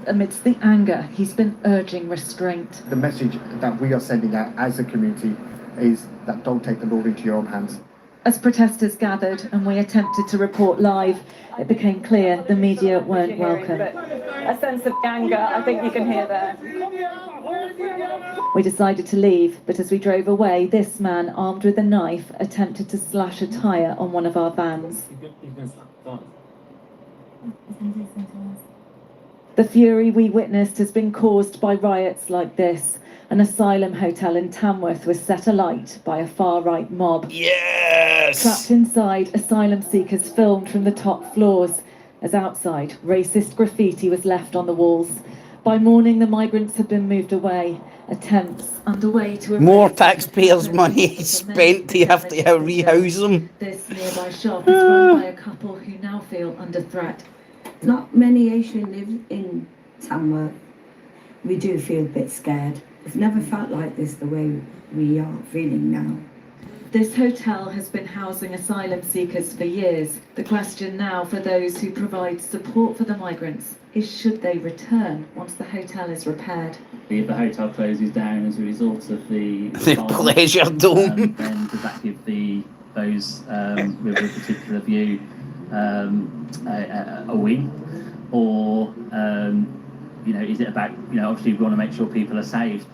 Amidst the anger, he's been urging restraint. The message that we are sending out as a community is that don't take the law into your own hands. As protesters gathered and we attempted to report live, it became clear the media weren't welcome. A sense of anger, I think you can hear there. We decided to leave, but as we drove away, this man, armed with a knife, attempted to slash a tyre on one of our vans. The fury we witnessed has been caused by riots like this. An asylum hotel in Tamworth was set alight by a far-right mob. Yes! Trapped inside, asylum seekers filmed from the top floors. As outside, racist graffiti was left on the walls. By morning, the migrants had been moved away. Attempts underway to... More taxpayers' money spent to have to rehouse them. This nearby shop is run by a couple who now feel under threat. Not many Asians live in Tamworth. we do feel a bit scared. We've never felt like this the way we are feeling now. This hotel has been housing asylum seekers for years. The question now for those who provide support for the migrants is should they return once the hotel is repaired? If the hotel closes down as a result of the pleasure dome, then does that give those with a particular view a win? Or is it about, obviously we want to make sure people are saved.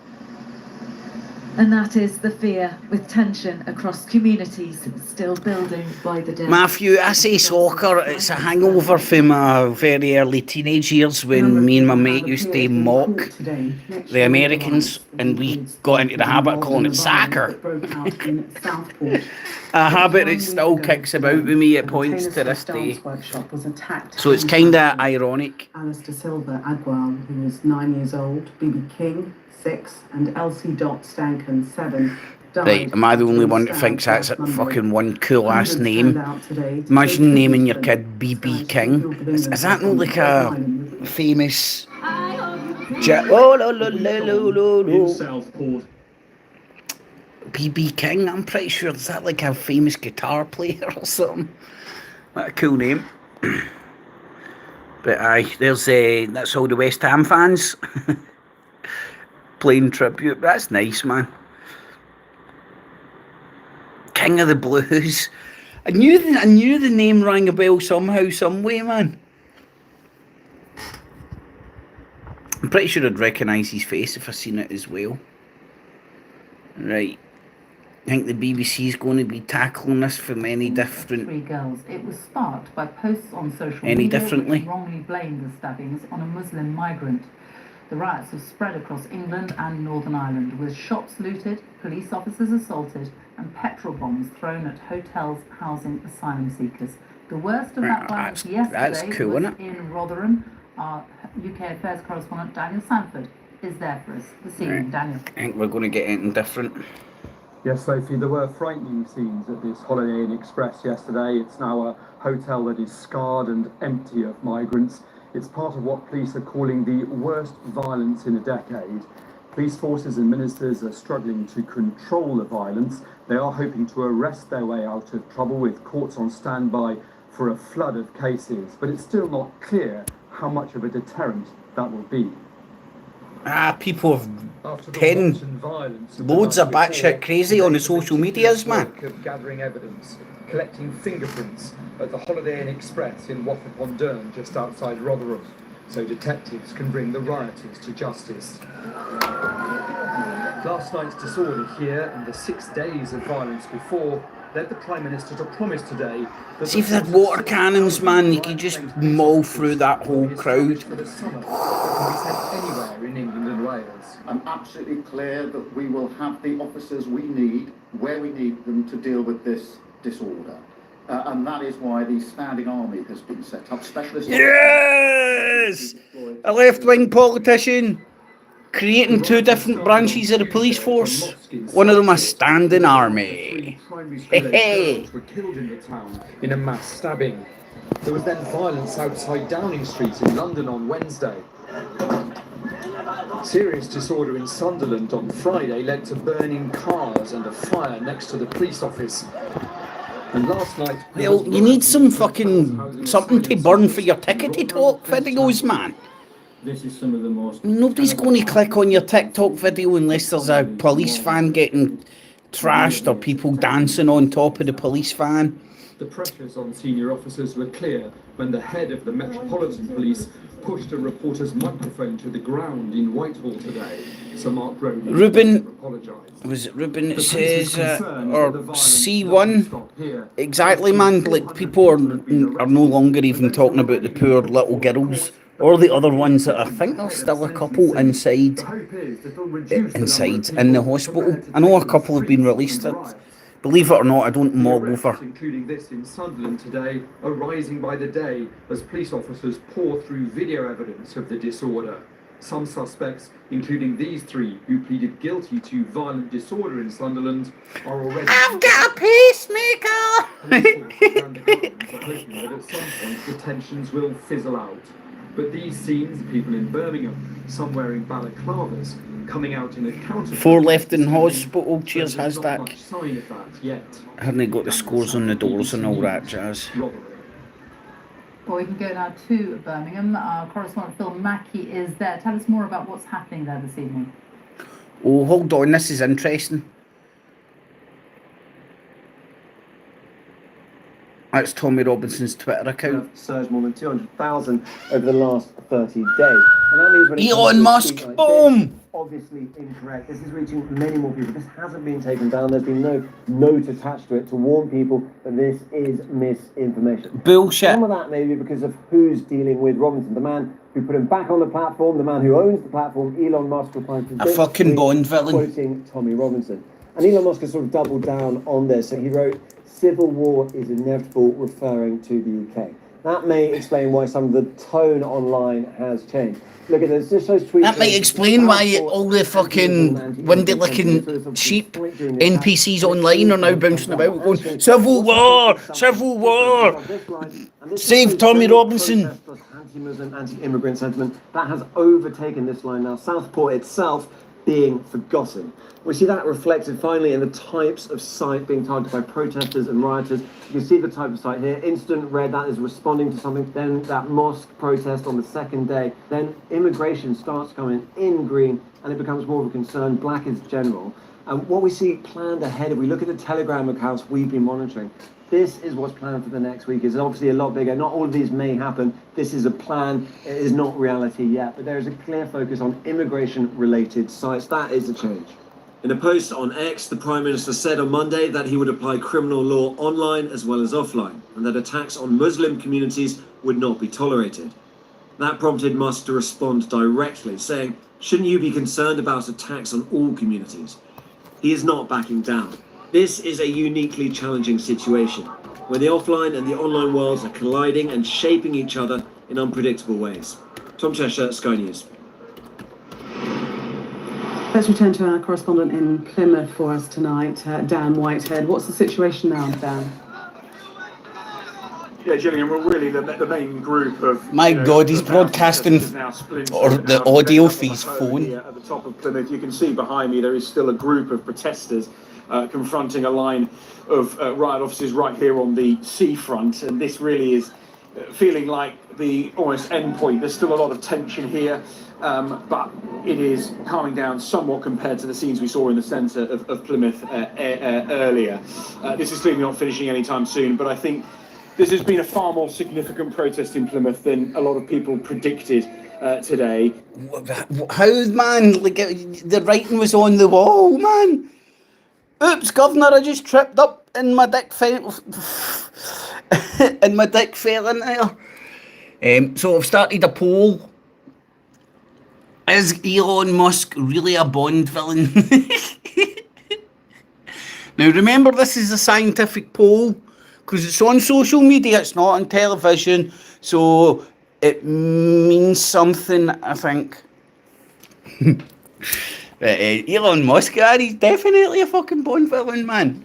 And that is the fear, with tension across communities still building by the day. Matthew, I say soccer, it's a hangover from my very early teenage years when me and my mate used to mock the Americans and we got into the habit of calling it soccer. A habit that still kicks about with me at points to this day. So it's kind of ironic. Alistair Silva Agwal, who was 9 years old, BB King, 6, and Elsie Dot Stanken, 7. Right, am I the only one that thinks that's a fucking one cool ass name? Imagine naming your kid BB King. Is that not like a famous BB King? I'm pretty sure, is that like a famous guitar player or something? What a cool name. But aye, there's that's all the West Ham fans playing tribute. That's nice, man. King of the Blues. I knew the name rang a bell somehow, some way, man. I'm pretty sure I'd recognise his face if I seen it as well. Right. I think the BBC is going to be tackling this from any different... Three girls. It was sparked by posts on social any media differently. which wrongly blamed the stabbings on a Muslim migrant. The riots have spread across England and Northern Ireland, with shops looted, police officers assaulted, and petrol bombs thrown at hotels housing asylum seekers. The worst of that violence yesterday cool, was isn't it? in Rotherham. Our UK Affairs correspondent Daniel Sanford is there for us this evening. Daniel. I think we're going to get anything different. Yes, Sophie, there were frightening scenes at this Holiday Inn Express yesterday. It's now a hotel that is scarred and empty of migrants. It's part of what police are calling the worst violence in a decade. Police forces and ministers are struggling to control the violence. They are hoping to arrest their way out of trouble with courts on standby for a flood of cases. But it's still not clear how much of a deterrent that will be. People have loads of batshit crazy on the social medias, man. Of gathering evidence, collecting fingerprints at the Holiday Inn Express in Wath-upon-Dearne, just outside Rotherham, so detectives can bring the rioters to justice. Last night's disorder here and the 6 days of violence before led the Prime Minister to promise today that... See if they had water cannons, man, you could just maul through that whole crowd. For the summer that can be sent anywhere in England and Wales. I'm absolutely clear that we will have the officers we need, where we need them to deal with this disorder. And that is why the standing army has been set up. Specialist... Yes! A left-wing politician creating two different branches of the police force. One of them a standing army. Hey! Were killed in the town in a mass stabbing. There was then violence outside Downing Street in London on Wednesday. Serious disorder in Sunderland on Friday led to burning cars and a fire next to the police office. And last night... Well, you need some fucking something to burn for your TikTok videos, man. This is some of the most... Nobody's going to click on your TikTok video unless there's a police fan getting trashed or people dancing on top of the police van. The pressures on senior officers were clear when the head of the Metropolitan Police pushed a reporter's microphone to the ground in Whitehall today. Sir Mark Rowley apologised. Was it Ruben that says, or C1? Exactly, man. Like, people are no longer even talking about the poor little girls. Or the other ones that I think there's still a couple inside in the hospital. I know a couple have been released. Believe it or not, I don't mull over. Including this in Sunderland today, are rising by the day as police officers pour through video evidence of the disorder. Some suspects, including these three who pleaded guilty to violent disorder in Sunderland, are already... I've got a pacemaker! Hoping that at some point the tensions will fizzle out. But these scenes, people in Birmingham, some wearing balaclavas, coming out in a counter. 4 left in hospital, cheers, There's not hashtag. much sign of that yet. Haven't got the scores on the doors and all that jazz. Well, we can go now to Birmingham. Our correspondent Phil Mackey is there. Tell us more about what's happening there this evening. Oh, hold on, this is interesting. That's Tommy Robinson's Twitter account. Surged more than 200,000 over the last 30 days. And that means when it Elon Musk, like boom! This, obviously incorrect. This is reaching many more people. This hasn't been taken down. There's been no note attached to it to warn people that this is misinformation. Bullshit. Some of that may be because of who's dealing with Robinson, the man who put him back on the platform, the man who owns the platform. Elon Musk replying to a fucking Bond villain, quoting Tommy Robinson. And Elon Musk has sort of doubled down on this. So he wrote, "Civil war is inevitable," referring to the UK. That may explain why some of the tone online has changed. Look at this, just those tweets. That might explain why all the fucking windy-licking sheep NPCs online are now bouncing about going, "Civil war! Civil war! Save Tommy Robinson!" Anti-Muslim, anti-immigrant sentiment, that has overtaken this line now. Southport itself being forgotten. We see that reflected finally in the types of site being targeted by protesters and rioters. You can see the type of site here. Instant red, that is responding to something. Then that mosque protest on the second day. Then immigration starts coming in green and it becomes more of a concern. Black is general. And what we see planned ahead, if we look at the Telegram accounts we've been monitoring, this is what's planned for the next week. It's obviously a lot bigger. Not all of these may happen. This is a plan. It is not reality yet. But there is a clear focus on immigration-related sites. That is a change. In a post on X, the Prime Minister said on Monday that he would apply criminal law online as well as offline, and that attacks on Muslim communities would not be tolerated. That prompted Musk to respond directly, saying, "Shouldn't you be concerned about attacks on all communities?" He is not backing down. This is a uniquely challenging situation, where the offline and the online worlds are colliding and shaping each other in unpredictable ways. Tom Cheshire, Sky News. Let's return to our correspondent in Plymouth for us tonight, Dan Whitehead. What's the situation now, Dan? Yeah, Gillian, well, really the main group of... My God, he's broadcasting or the audio for his phone. At the top of Plymouth, you can see behind me there is still a group of protesters confronting a line of riot officers right here on the seafront, and this really is feeling like the almost end point. There's still a lot of tension here, but it is calming down somewhat compared to the scenes we saw in the centre of Plymouth earlier. This is clearly not finishing anytime soon, but I think this has been a far more significant protest in Plymouth than a lot of people predicted today. How, man? Like, the writing was on the wall, man. Oops, Governor, I just tripped up and my dick fell and my dick fell in there. So I've started a poll. Is Elon Musk really a Bond villain? Now remember, this is a scientific poll because it's on social media, it's not on television, so it means something, I think. Elon Musk, he's definitely a fucking Bond villain, man.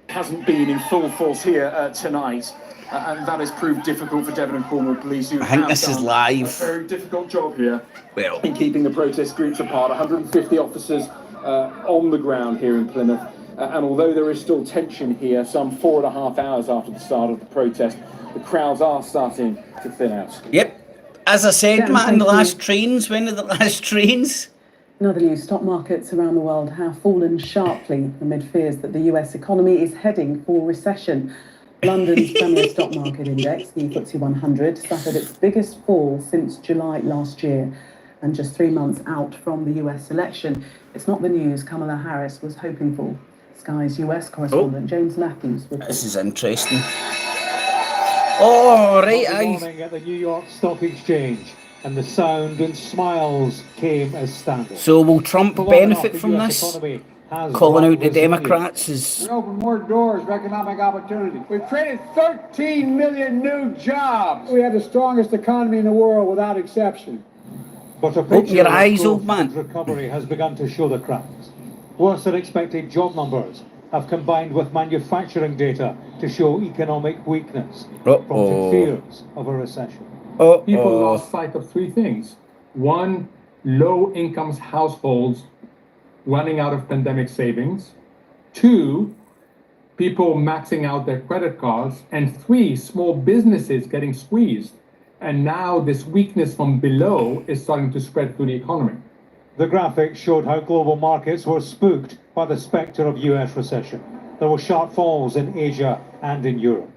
Hasn't been in full force here tonight, and that has proved difficult for Devon and Cornwall Police, who I think have this is done live. a very difficult job here Well, in keeping the protest groups apart. 150 officers on the ground here in Plymouth, and although there is still tension here, some 4.5 hours after the start of the protest, the crowds are starting to thin out. Yep, as I said, man, the last trains, when are the last trains? In other news, stock markets around the world have fallen sharply amid fears that the US economy is heading for recession. London's premier stock market index, the FTSE 100, suffered its biggest fall since July last year, and just 3 months out from the US election. It's not the news Kamala Harris was hoping for. Sky's US correspondent James Matthews reports. This is interesting. Oh, right, Good morning at the New York Stock Exchange, and the sound and smiles came as standard. So will Trump benefit from this? Calling out the Democrats as... We opened more doors for economic opportunity. We've created 13 million new jobs. We have the strongest economy in the world without exception. But a Open your eyes, old man. Recovery has begun to show the cracks. Worse than expected job numbers have combined with manufacturing data to show economic weakness, prompting fears of a recession. people lost sight of three things. One, low-income households running out of pandemic savings. Two, people maxing out their credit cards. And three, small businesses getting squeezed. And now this weakness from below is starting to spread through the economy. The graphic showed how global markets were spooked by the spectre of US recession. There were sharp falls in Asia and in Europe.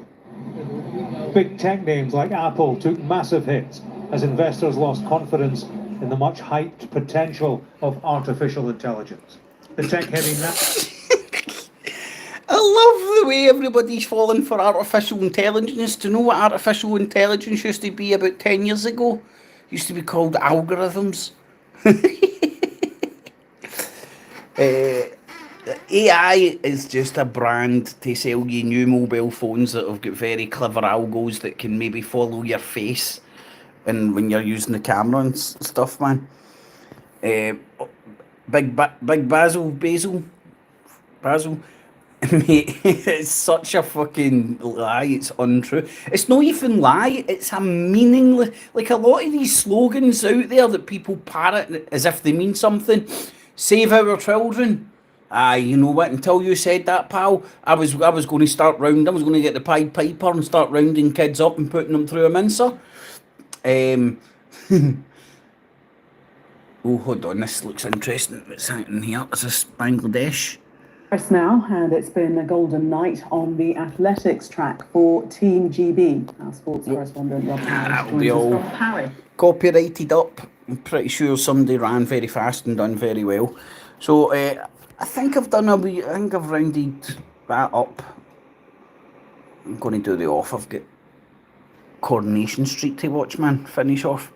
Big tech names like Apple took massive hits as investors lost confidence in the much hyped potential of artificial intelligence. The tech-heavy I love the way everybody's falling for artificial intelligence. Do you know what artificial intelligence used to be about 10 years ago? It used to be called algorithms. AI is just a brand to sell you new mobile phones that have got very clever algos that can maybe follow your face and when you're using the camera and stuff, man. Big Basil, mate, it's such a fucking lie. It's untrue. It's not even lie. It's a meaningless. Like a lot of these slogans out there that people parrot as if they mean something. Save our children. You know what? Until you said that, pal, I was going to start round. I was going to get the Pied Piper and start rounding kids up and putting them through a mincer. Oh, hold on. This looks interesting. What's happening here? Is this Bangladesh? Now, and it's been a golden night on the athletics track for Team GB. Our sports correspondent Rob Harris That'll be all copyrighted up. I'm pretty sure somebody ran very fast and done very well. So I think I've done I think I've rounded that up. I'm going to do the off. I've got Coronation Street to watch, man. Finish off.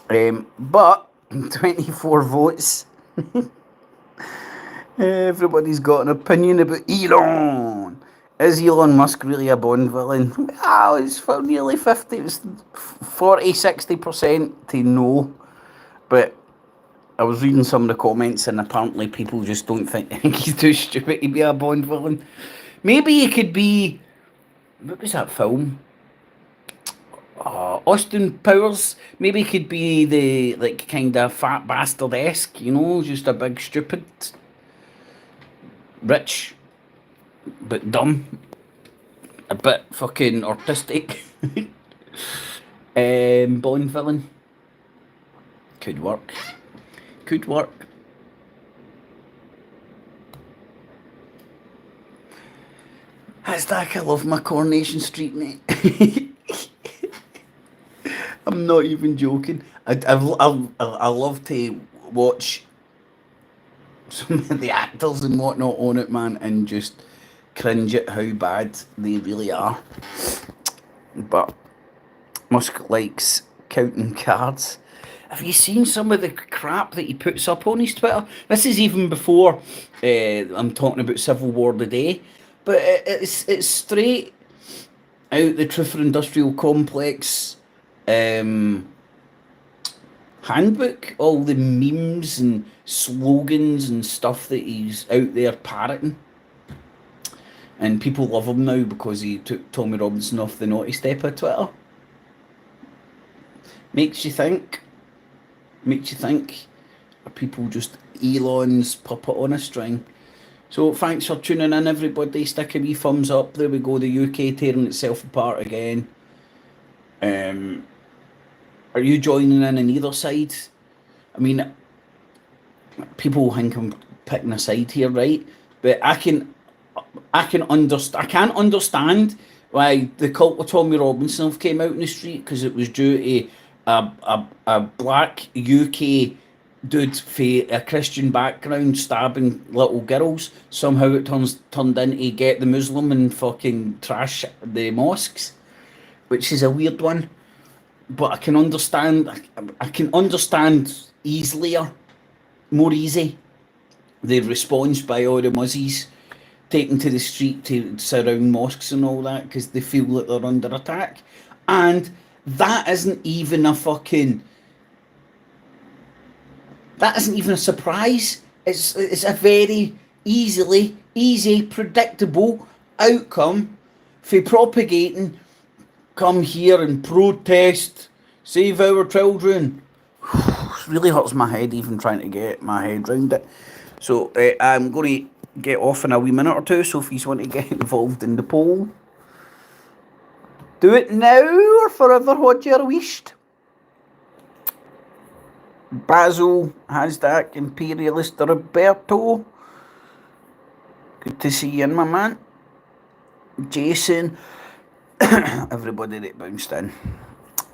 But 24 votes. Everybody's got an opinion about Elon. Is Elon Musk really a Bond villain? Oh, it's for nearly 50. It's 40-60% to no. But I was reading some of the comments and apparently people just don't think he's too stupid to be a Bond villain. Maybe he could be... What was that film? Austin Powers. Maybe he could be the, like, kind of fat bastard-esque, you know, just a big stupid... Rich, but dumb, a bit fucking artistic. Bond villain. Could work. Could work. Hashtag I love my Coronation Street, mate. I'm not even joking. I love to watch some of the actors and whatnot on it, man, and just cringe at how bad they really are. But Musk likes counting cards. Have you seen some of the crap that he puts up on his Twitter? This is even before I'm talking about Civil War today, but it's straight out the Truther Industrial Complex handbook, all the memes and slogans and stuff that he's out there parroting. And people love him now because he took Tommy Robinson off the naughty step of Twitter. Makes you think. Are people just Elon's puppet on a string? So thanks for tuning in, everybody. Stick a wee thumbs up. There we go, the UK tearing itself apart again. Are you joining in on either side? I mean, people think I'm picking a side here, right? But I can't understand why the cult of Tommy Robinson have came out in the street, because it was due to a black UK dude for a Christian background stabbing little girls. Somehow it turned into get the Muslim and fucking trash the mosques, which is a weird one. But I can understand more easy the response by all the muzzies taken to the street to surround mosques and all that, because they feel that they're under attack. And that isn't even a surprise. It's a very easy, predictable outcome for propagating come here and protest Save our children. It really hurts my head even trying to get my head round it. So I'm going to get off in a wee minute or two, so if you want to get involved in the poll, do it now or forever hold your wished. Basil, Hasdak, Imperialist Roberto. Good to see you in, my man. Jason. Everybody that bounced in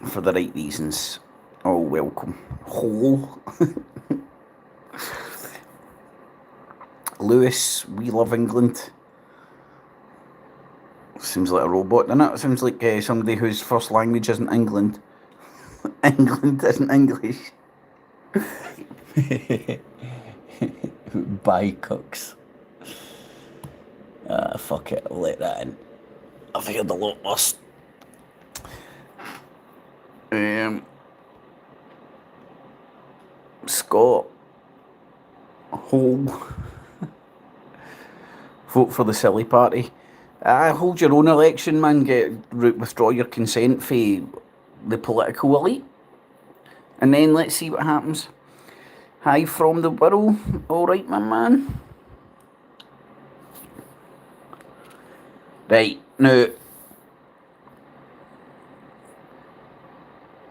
for the right reasons. All welcome. Hole. Lewis, we love England. Seems like a robot, doesn't it? Seems like somebody whose first language isn't England. England isn't English. Bye, cooks. Fuck it, I'll let that in. I've heard a lot worse. Scott. Hole. Vote for the silly party. Hold your own election, man. Withdraw your consent for the political elite. And then let's see what happens. Hi from the Wirral. Alright, my man. Right, now,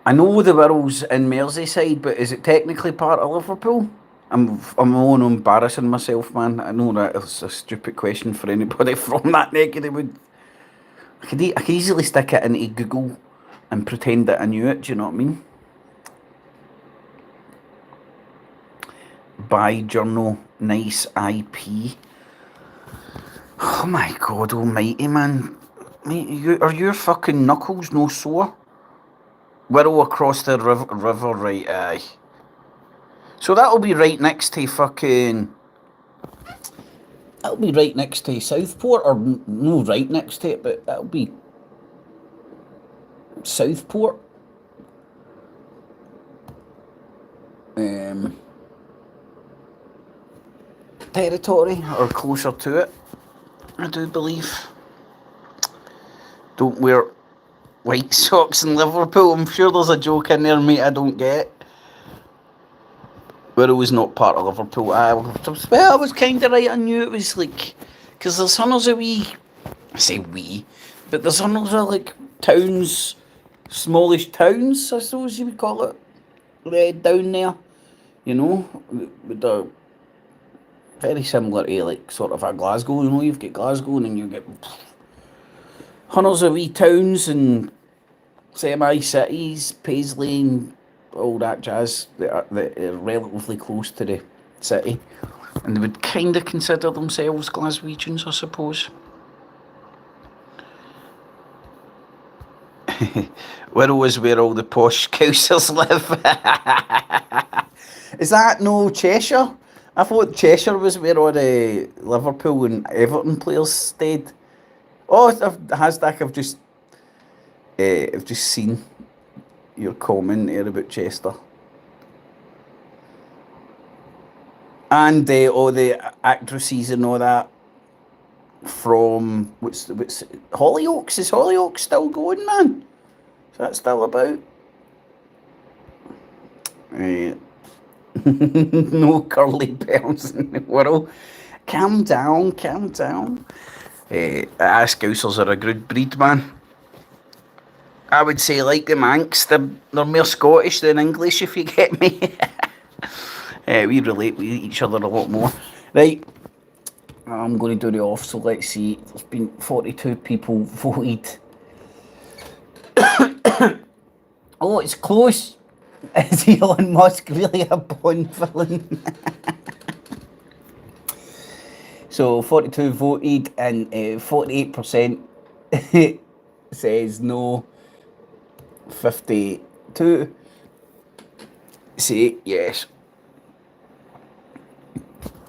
I know the Wirral's in Merseyside, but is it technically part of Liverpool? I'm on embarrassing myself, man. I know that is a stupid question for anybody from that neck of the wood. I could easily stick it into Google and pretend that I knew it, do you know what I mean? Buy journal, nice IP. Oh my God almighty, man. Mate, are your fucking knuckles no sore? Wirral across the river, right, aye. So that'll be right next to fucking... That'll be right next to Southport, or no right next to it, but that'll be... Southport. Territory, or closer to it. I do believe. Don't wear white socks in Liverpool. I'm sure there's a joke in there, mate, I don't get. Wirral was not part of Liverpool. Well, I was kind of right. I knew it was like... Because there's hundreds of wee... I say wee. But there's hundreds of like towns, smallish towns, I suppose you would call it. Down there. You know? With the... Very similar to like sort of a Glasgow, you know, you've got Glasgow and then you get hundreds of wee towns and semi-cities, Paisley and all that jazz that are relatively close to the city. And they would kind of consider themselves Glaswegians, I suppose. Wirral is where all the posh cousers live. Is that no Cheshire? I thought Cheshire was where all the Liverpool and Everton players stayed. Oh, Hasdak, I've just seen your comment there about Chester. And all the actresses and all that from what's Hollyoaks? Is Hollyoaks still going, man? Is that still about? No curly bells in the world. Calm down, calm down. Scousers are a good breed, man. I would say like the Manx, they're more Scottish than English, if you get me. We relate with each other a lot more. Right, I'm going to do the off, so let's see. There's been 42 people voted. Oh, it's close. Is Elon Musk really a Bond villain? So 42 voted and 48% says no. 52 say yes.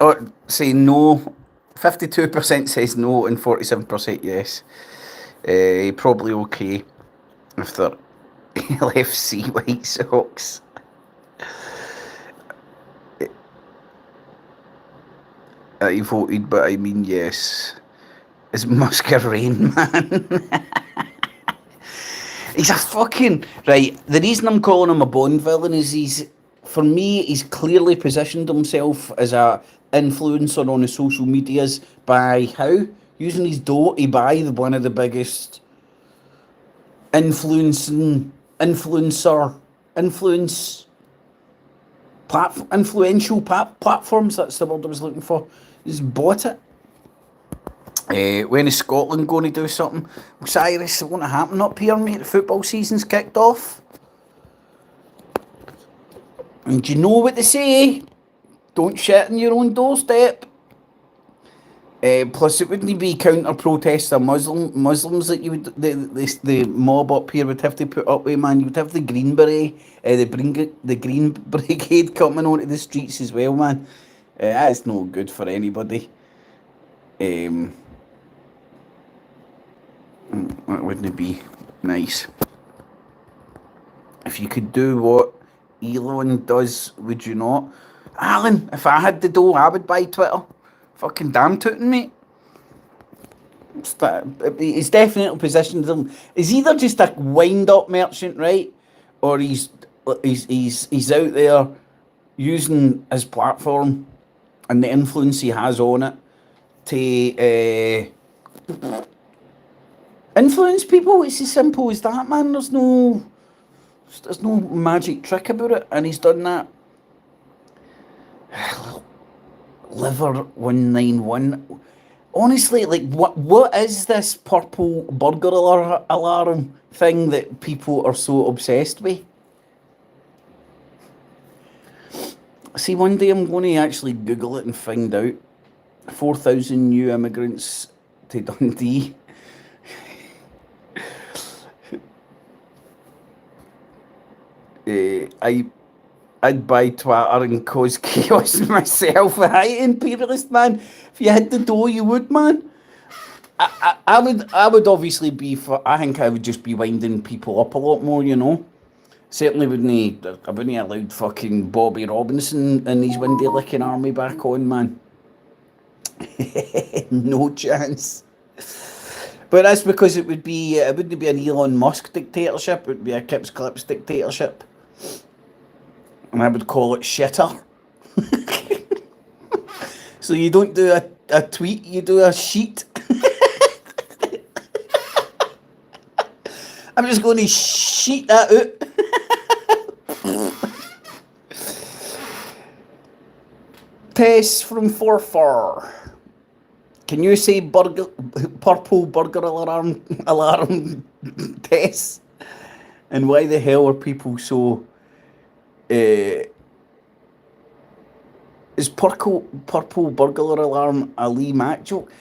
Or say no. 52% says no and 47% yes. Probably okay if they're LFC White Sox. I voted, but I mean yes. Is Musk a Rain Man? He's a fucking... Right, the reason I'm calling him a Bond villain is for me, he's clearly positioned himself as a influencer on the social medias by how? Using his dough to buy one of the biggest influential platforms, that's the word I was looking for. He's bought it. When is Scotland going to do something? Cyrus, it won't happen up here, mate. The football season's kicked off. And you know what they say? Don't shit in your own doorstep. Plus, it wouldn't be counter-protest of Muslims that you would the mob up here would have to put up with, man. You would have the Green Beret, the Green Brigade coming onto the streets as well, man. That's no good for anybody. That wouldn't be nice. If you could do what Elon does, would you not? Alan, if I had the dough, I would buy Twitter. Fucking damn tootin', mate. He's definitely positioned him. He's either just a wind-up merchant, right? Or he's out there using his platform and the influence he has on it to influence people. It's as simple as that, man. There's no magic trick about it, and he's done that. Liver 191. Honestly, like, what is this purple burger alarm thing that people are so obsessed with? See, one day I'm going to actually Google it and find out. 4,000 new immigrants to Dundee. I'd buy Twitter and cause chaos myself. Aye, imperialist, man. If you had the dough, you would, man. I would obviously be for... I think I would just be winding people up a lot more, you know. Certainly I wouldn't have allowed fucking Bobby Robinson and his windy licking army back on, man. No chance. But that's because it wouldn't be an Elon Musk dictatorship. It would be a Kips Clips dictatorship. And I would call it shitter. So you don't do a tweet, you do a sheet. I'm just going to sheet that out. Tess from Forfar. Can you say purple burger alarm Tess? And why the hell are people so... is purple burglar alarm a Lee Mack joke?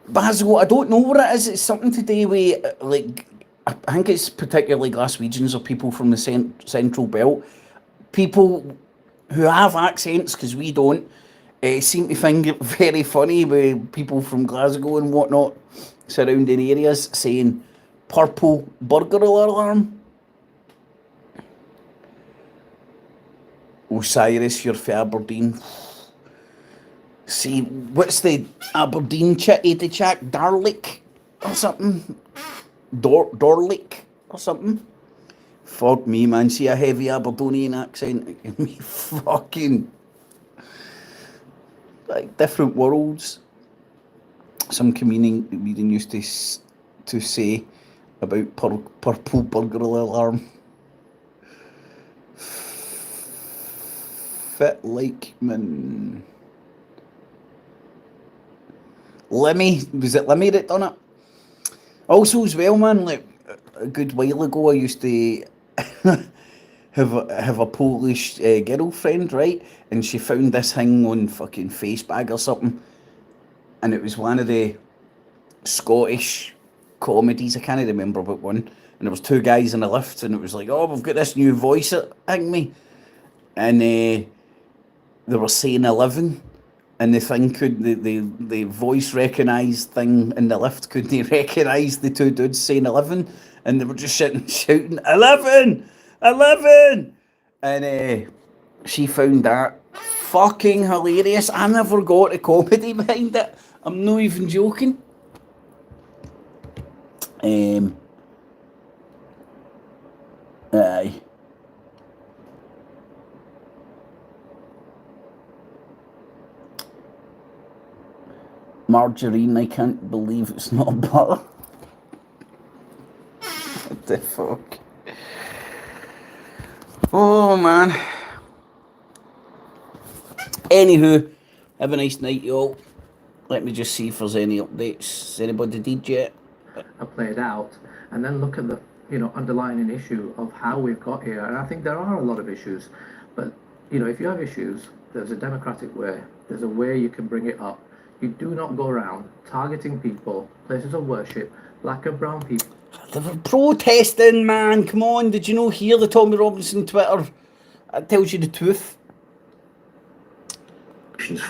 Basil, I don't know what it is. It's something to do with, like, I think it's particularly Glaswegians or people from the Central Belt. People who have accents, because we don't, seem to find it very funny with people from Glasgow and whatnot, surrounding areas, saying purple burglar alarm. Osiris, you're for Aberdeen. See, what's the Aberdeen chitty to Jack? Darlick or something? Dorlick or something? Fuck me, man. See a heavy Aberdonian accent. Me fucking... like different worlds. Some comedian used to say about purple burglar alarm. Fit like man. Lemmy, was it Lemmy that done it? Also as well, man, like a good while ago I used to have a Polish girlfriend, right? And she found this thing on fucking Facebook or something, and it was one of the Scottish comedies. I can't remember what one. And there was two guys in a lift, and it was like, oh, we've got this new voice thing, me, and they were saying 11, and the thing the voice recognised thing in the lift couldn't recognise the two dudes saying 11, and they were just shouting 11, 11, and she found that fucking hilarious. I never got the comedy behind it. I'm not even joking. Aye. Margarine, I can't believe it's not butter. What the fuck? Oh man. Anywho, have a nice night, y'all. Let me just see if there's any updates. Has anybody did yet? Are played out, and then look at the underlying issue of how we've got here. And I think there are a lot of issues, but if you have issues, there's a democratic way. There's a way you can bring it up. You do not go around targeting people, places of worship, black and brown people. They were protesting, man. Come on, did you not hear the Tommy Robinson Twitter? That tells you the truth.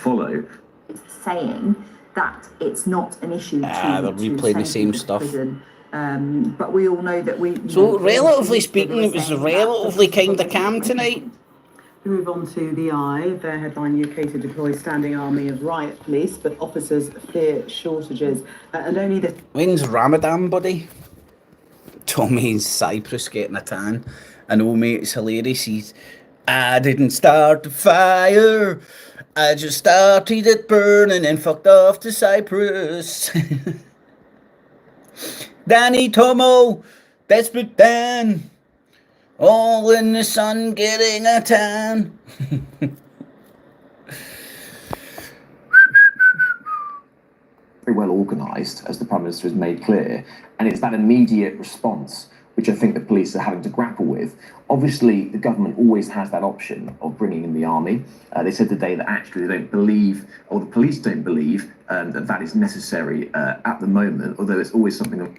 Follow. Saying that it's not an issue they're replaying the same stuff. But we all know that So, relatively speaking, it was relatively kind of calm tonight. We move on to the Eye. Their headline: UK to deploy standing army of riot police, but officers fear shortages. And only the... When's Ramadan, buddy? Tommy in Cyprus getting a tan. I know, mate, it's hilarious. I didn't start the fire. I just started it burning and fucked off to Cyprus. Danny Tomo, Desperate Dan, all in the sun getting a tan. Very well organised, as the Prime Minister has made clear, and it's that immediate response which I think the police are having to grapple with. Obviously, the government always has that option of bringing in the army. They said today that actually they don't believe, or the police don't believe, that is necessary at the moment, although it's always something.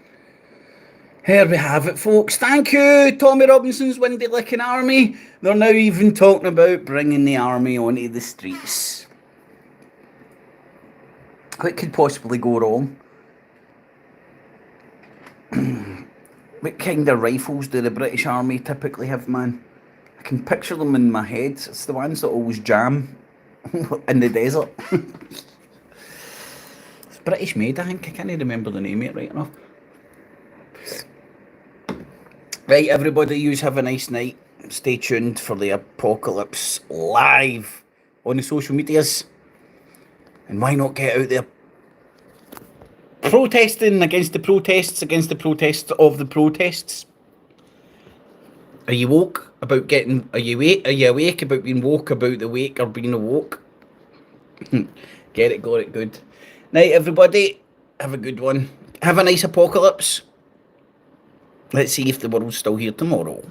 Here we have it, folks. Thank you, Tommy Robinson's Windy Licking Army. They're now even talking about bringing the army onto the streets. What could possibly go wrong? What kind of rifles do the British Army typically have, man? I can picture them in my head. It's the ones that always jam in the desert. It's British made, I think. I can't remember the name of it right enough. Right, everybody, you have a nice night. Stay tuned for the apocalypse live on the social medias. And why not get out there protesting against the protests of the protests? Are you woke about getting, are you awake about being woke about the wake or being awoke? Get it, got it, good. Night, everybody. Have a good one. Have a nice apocalypse. Let's see if the world's still here tomorrow.